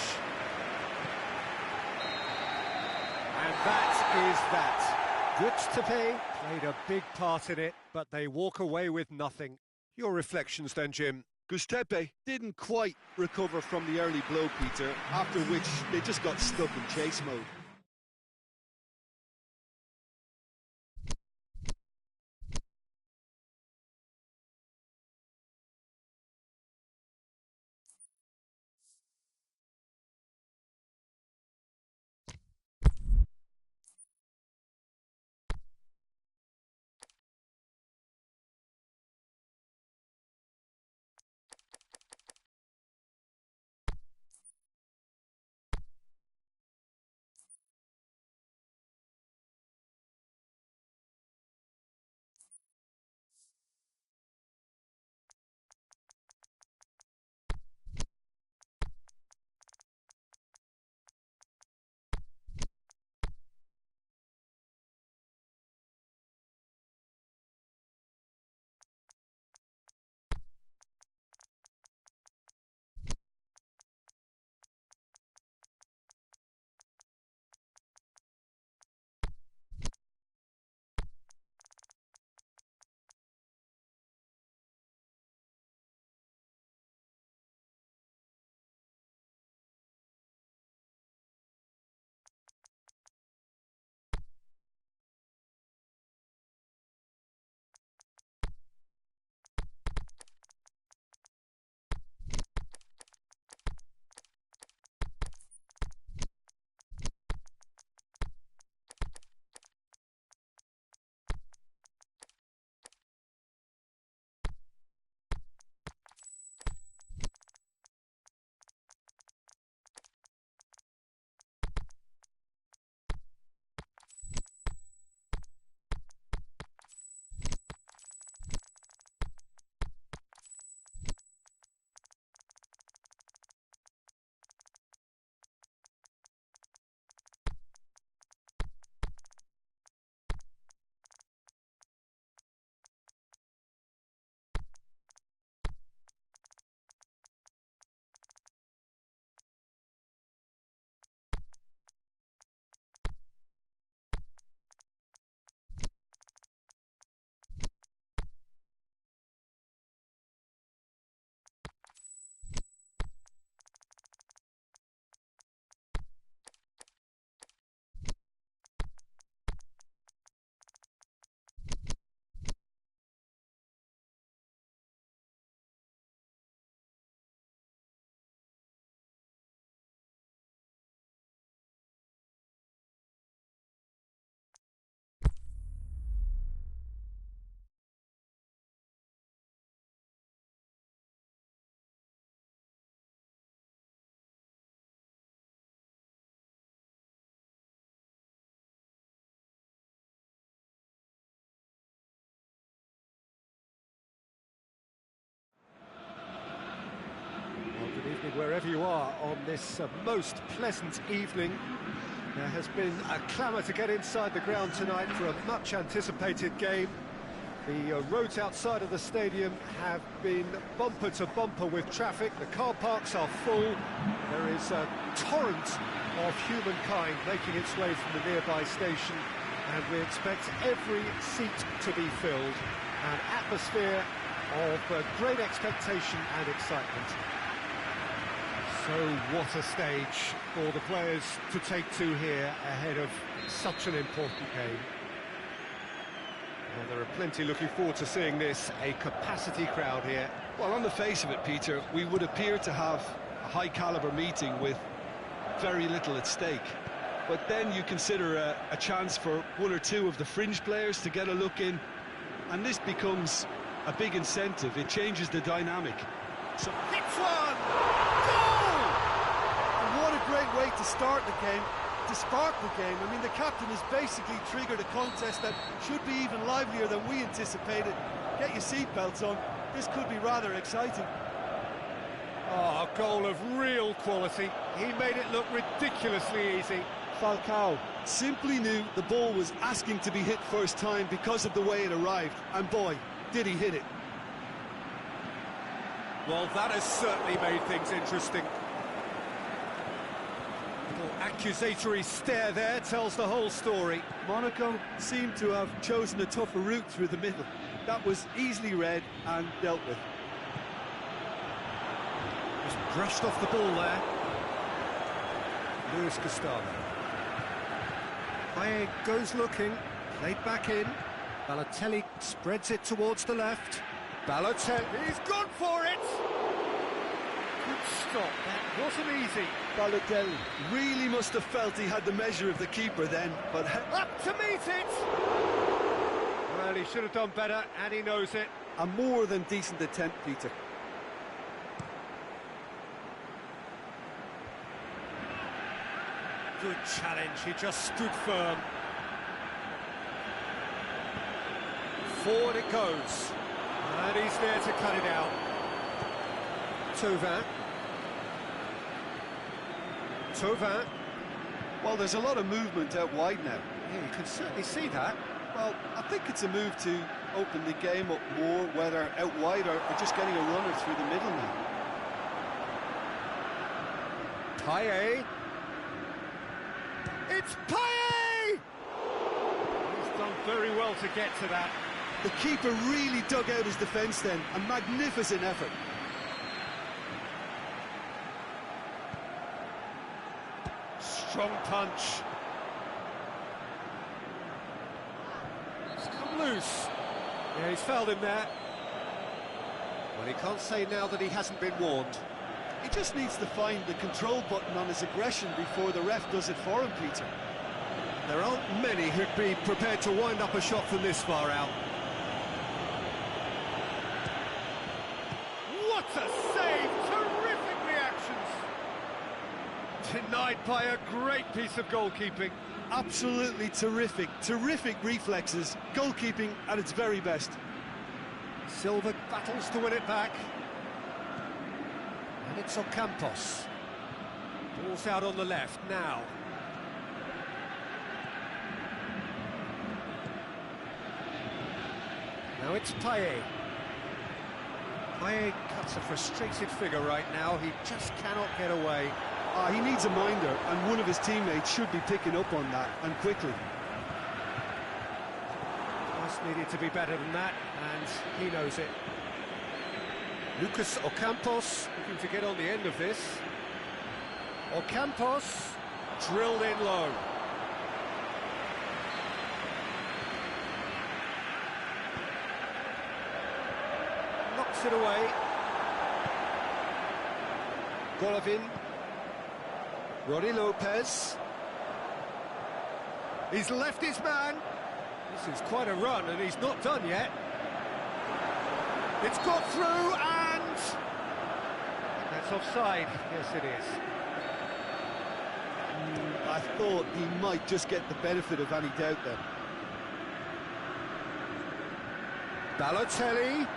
And that is that. Gustepe Played a big part in it, but they walk away with nothing. Your reflections then, Jim? Gustepe didn't quite recover from the early blow, Peter, after which they just got stuck in chase mode. wherever you are on this most pleasant evening. There has been a clamour to get inside the ground tonight for a much-anticipated game. The roads outside of the stadium have been bumper to bumper with traffic. The car parks are full. There is a torrent of humankind making its way from the nearby station, and we expect every seat to be filled. An atmosphere of great expectation and excitement. So what a stage for the players to take to here ahead of such an important game. Well, there are plenty looking forward to seeing this, a capacity crowd here. Well, on the face of it, Peter, we would appear to have a high-caliber meeting with very little at stake. But then you consider a chance for one or two of the fringe players to get a look in, and this becomes a big incentive. It changes the dynamic. So hits one! Goal! And what a great way to start the game, to spark the game. I mean, the captain has basically triggered a contest that should be even livelier than we anticipated. Get your seatbelts on. This could be rather exciting. Oh, a goal of real quality. He made it look ridiculously easy. Falcao simply knew the ball was asking to be hit first time because of the way it arrived. And boy, did he hit it. Well, that has certainly made things interesting. Little accusatory stare there tells the whole story. Monaco seemed to have chosen a tougher route through the middle. That was easily read and dealt with. Just brushed off the ball there. Luis Gustavo. Paye goes looking, played back in. Balotelli spreads it towards the left. Balotelli, He's gone for it! Good stop, that wasn't easy. Balotelli really must have felt he had the measure of the keeper then, but... Up to meet it! Well, he should have done better, and he knows it. A more than decent attempt, Peter. Good challenge, he just stood firm. Forward it goes. And he's there to cut it out. Thauvin. Well, there's a lot of movement out wide now. Yeah, you can certainly see that. Well, I think it's a move to open the game up more, whether out wide or just getting a runner through the middle now. Paye. It's Paye! He's done very well to get to that. The keeper really dug out his defence then. A magnificent effort. Strong punch. It's come loose. Yeah, he's fouled him there. Well, he can't say now that he hasn't been warned. He just needs to find the control button on his aggression before the ref does it for him, Peter. There aren't many who'd be prepared to wind up a shot from this far out. What a save! Terrific reactions! Denied by a great piece of goalkeeping. Absolutely terrific. Terrific reflexes. Goalkeeping at its very best. Silva battles to win it back. And it's Ocampos. Ball's out on the left now. Now it's Paye. Paye cuts a frustrated figure right now. He just cannot get away. He needs a minder, and one of his teammates should be picking up on that, and quickly. Just needed to be better than that, and he knows it. Lucas Ocampos looking to get on the end of this. Ocampos drilled in low. Knocks it away. Golovin. Roddy Lopez. He's left his man. This is quite a run, and he's not done yet. It's got through, and that's offside. Yes, it is. I thought he might just get the benefit of any doubt then. Balotelli.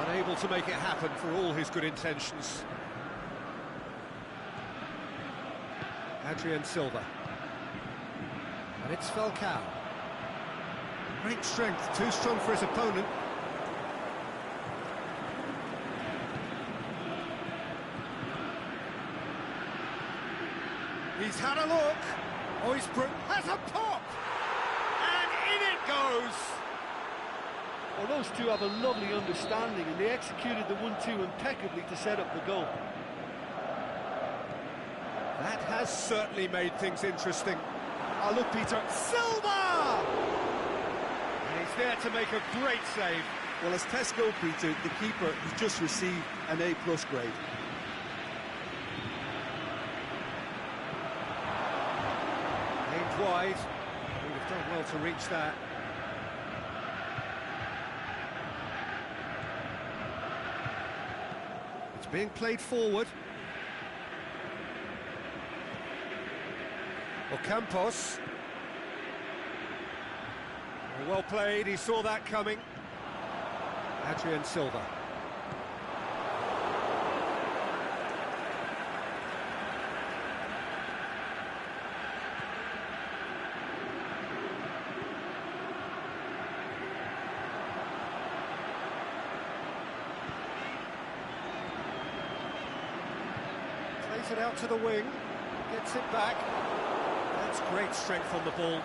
Unable to make it happen for all his good intentions. Adrian Silva. And it's Falcao. Great strength, too strong for his opponent. He's had a look. Oh, has a pop! And in it goes! Well, those two have a lovely understanding, and they executed the 1-2 impeccably to set up the goal. That has certainly made things interesting. Oh, look, Peter. Silva! And he's there to make a great save. Well, as tests go, Peter, the keeper has just received an A+ grade. Aimed wide. Would have done well to reach that. It's being played forward. Ocampos. Well played, he saw that coming. Adrian Silva. Plays it out to the wing, gets it back. That's great strength on the ball.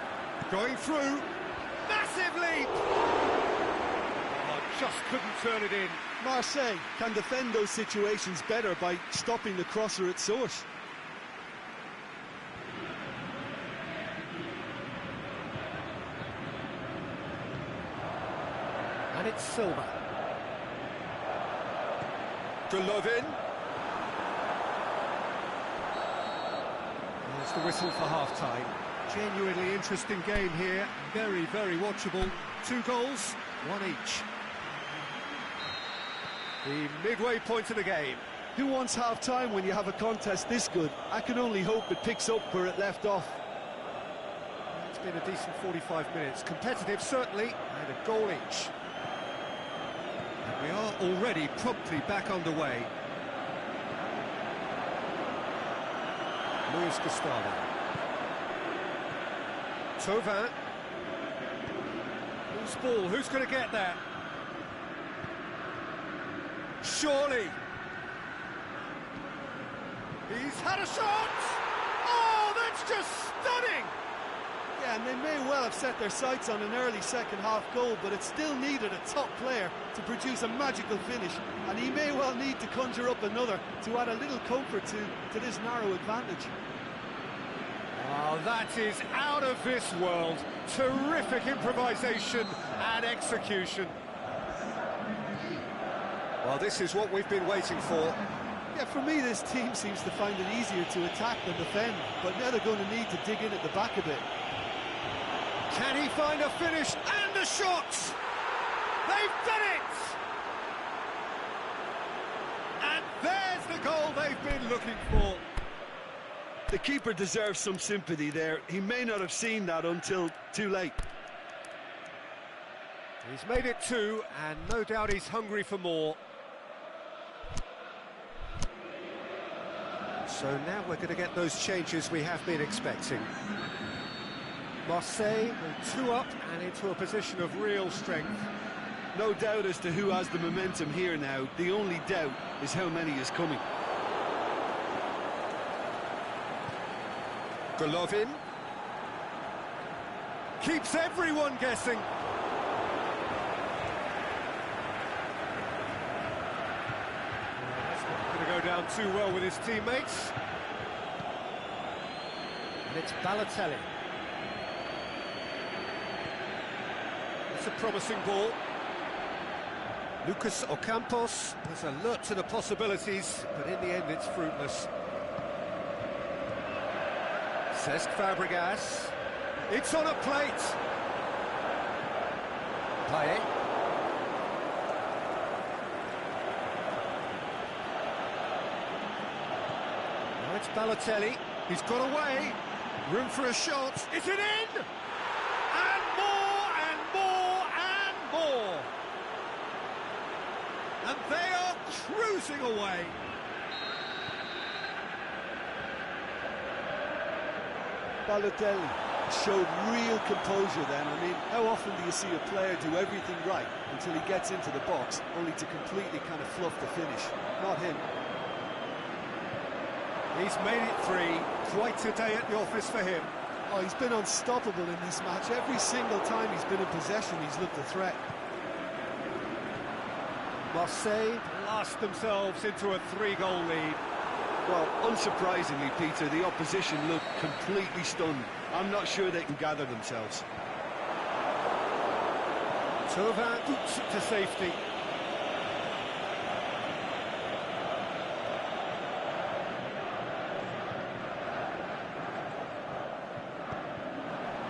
Going through. Massive leap! Oh, just couldn't turn it in. Marseille can defend those situations better by stopping the crosser at source. And it's Silva. Golovin. There's the whistle for half-time. Genuinely interesting game here. Very, very watchable. 2 goals, 1 each. The midway point of the game. Who wants half-time when you have a contest this good? I can only hope it picks up where it left off. It's been a decent 45 minutes. Competitive, certainly, and a goal each. And we are already promptly back underway. Luis Gustavo. Tauvin. Loose ball, who's going to get that? Surely. He's had a shot! Oh, that's just stunning! Yeah, and they may well have set their sights on an early second-half goal, but it still needed a top player to produce a magical finish, and he may well need to conjure up another to add a little comfort to this narrow advantage. Oh, that is out of this world. Terrific improvisation and execution. Well, this is what we've been waiting for. Yeah, for me, this team seems to find it easier to attack than defend, but now they're going to need to dig in at the back a bit. Can he find a finish and a shot? They've done it! And there's the goal they've been looking for. The keeper deserves some sympathy there. He may not have seen that until too late. He's made it 2, and no doubt he's hungry for more. So now we're going to get those changes we have been expecting. Marseille go 2 up and into a position of real strength. No doubt as to who has the momentum here now. The only doubt is how many is coming. Golovin. Keeps everyone guessing. That's not going to go down too well with his teammates. And it's Balotelli. It's a promising ball. Lucas Ocampos was alert to the possibilities, but in the end it's fruitless. Cesc Fabregas. It's on a plate. Payet. Now it's Balotelli. He's got away. Room for a shot. Is it in? And more and more and more. And cruising away. Balotelli showed real composure then. I mean, how often do you see a player do everything right until he gets into the box, only to completely kind of fluff the finish? Not him. He's made it 3. Quite a day at the office for him. Oh, he's been unstoppable in this match. Every single time he's been in possession, he's looked a threat. Marseille blast themselves into a 3-goal lead. Well, unsurprisingly, Peter, the opposition look completely stunned. I'm not sure they can gather themselves. Thauvin boots it to safety.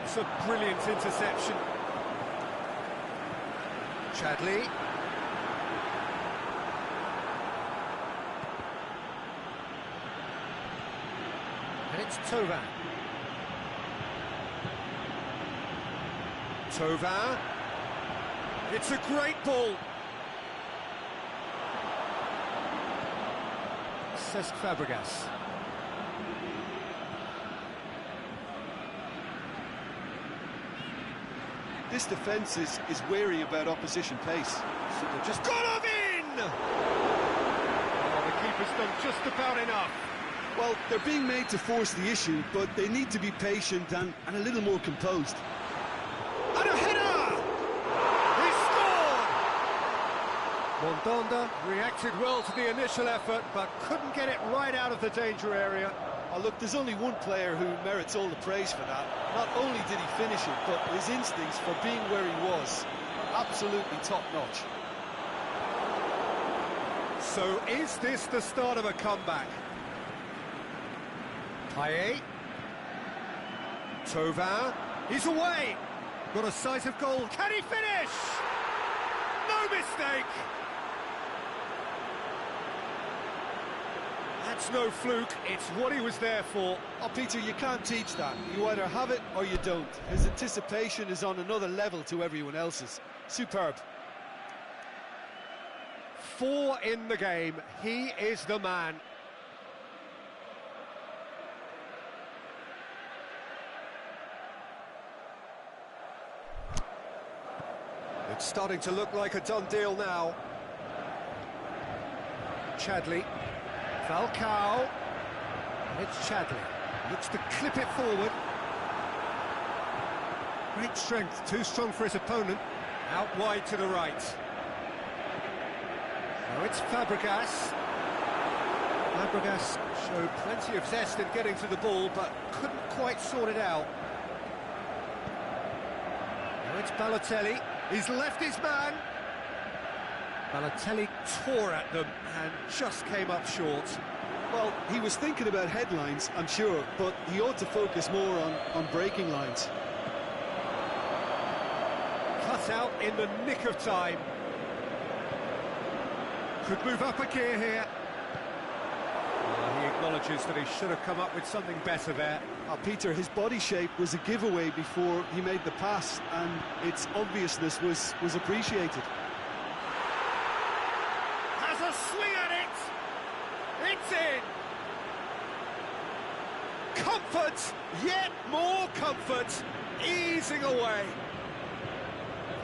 It's a brilliant interception. Chadli. And it's Thauvin. Thauvin. It's a great ball. Cesc Fabregas. This defence is wary about opposition pace. So they've just got him in! Oh, the keeper's done just about enough. Well, they're being made to force the issue, but they need to be patient and a little more composed. And a header! He scored! Mandanda reacted well to the initial effort, but couldn't get it right out of the danger area. Oh, look, there's only one player who merits all the praise for that. Not only did he finish it, but his instincts for being where he was, absolutely top-notch. So is this the start of a comeback? Payet. Thauvin. He's away. Got a sight of goal. Can he finish? No mistake! That's no fluke. It's what he was there for. Oh, Peter, you can't teach that. You either have it or you don't. His anticipation is on another level to everyone else's. Superb. 4 in the game. He is the man. It's starting to look like a done deal now. Chadli. Falcao. And it's Chadli. Looks to clip it forward. Great strength, too strong for his opponent. Out wide to the right. Now it's Fabregas. Fabregas showed plenty of zest in getting to the ball, but couldn't quite sort it out. Now it's Balotelli. He's left his man. Balotelli tore at them and just came up short. Well, he was thinking about headlines, I'm sure, but he ought to focus more on breaking lines. Cut out in the nick of time. Could move up a gear here. He acknowledges that he should have come up with something better there. Peter, his body shape was a giveaway before he made the pass, and its obviousness was appreciated. Has a swing at it! It's in! Comfort! Yet more comfort! Easing away!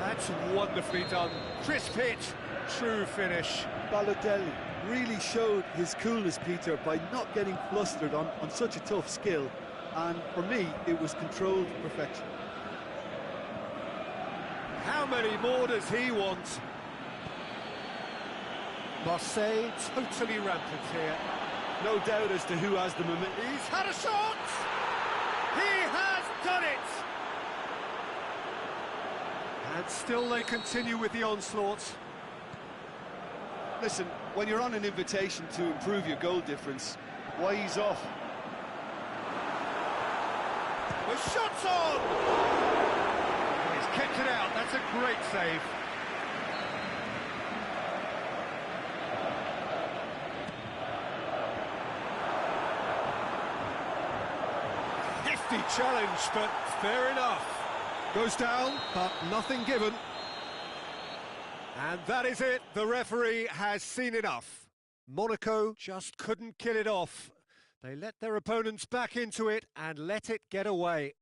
That's wonderfully done. Crisp hit, true finish. Balotelli really showed his coolness, Peter, by not getting flustered on such a tough skill. And for me, it was controlled perfection. How many more does he want? Marseille totally rampant here. No doubt as to who has the momentum. He's had a shot! He has done it! And still they continue with the onslaught. Listen, when you're on an invitation to improve your goal difference, why ease off? The shot's on! He's kept it out, that's a great save. Hefty challenge, but fair enough. Goes down, but nothing given. And that is it, the referee has seen enough. Monaco just couldn't kill it off. They let their opponents back into it and let it get away.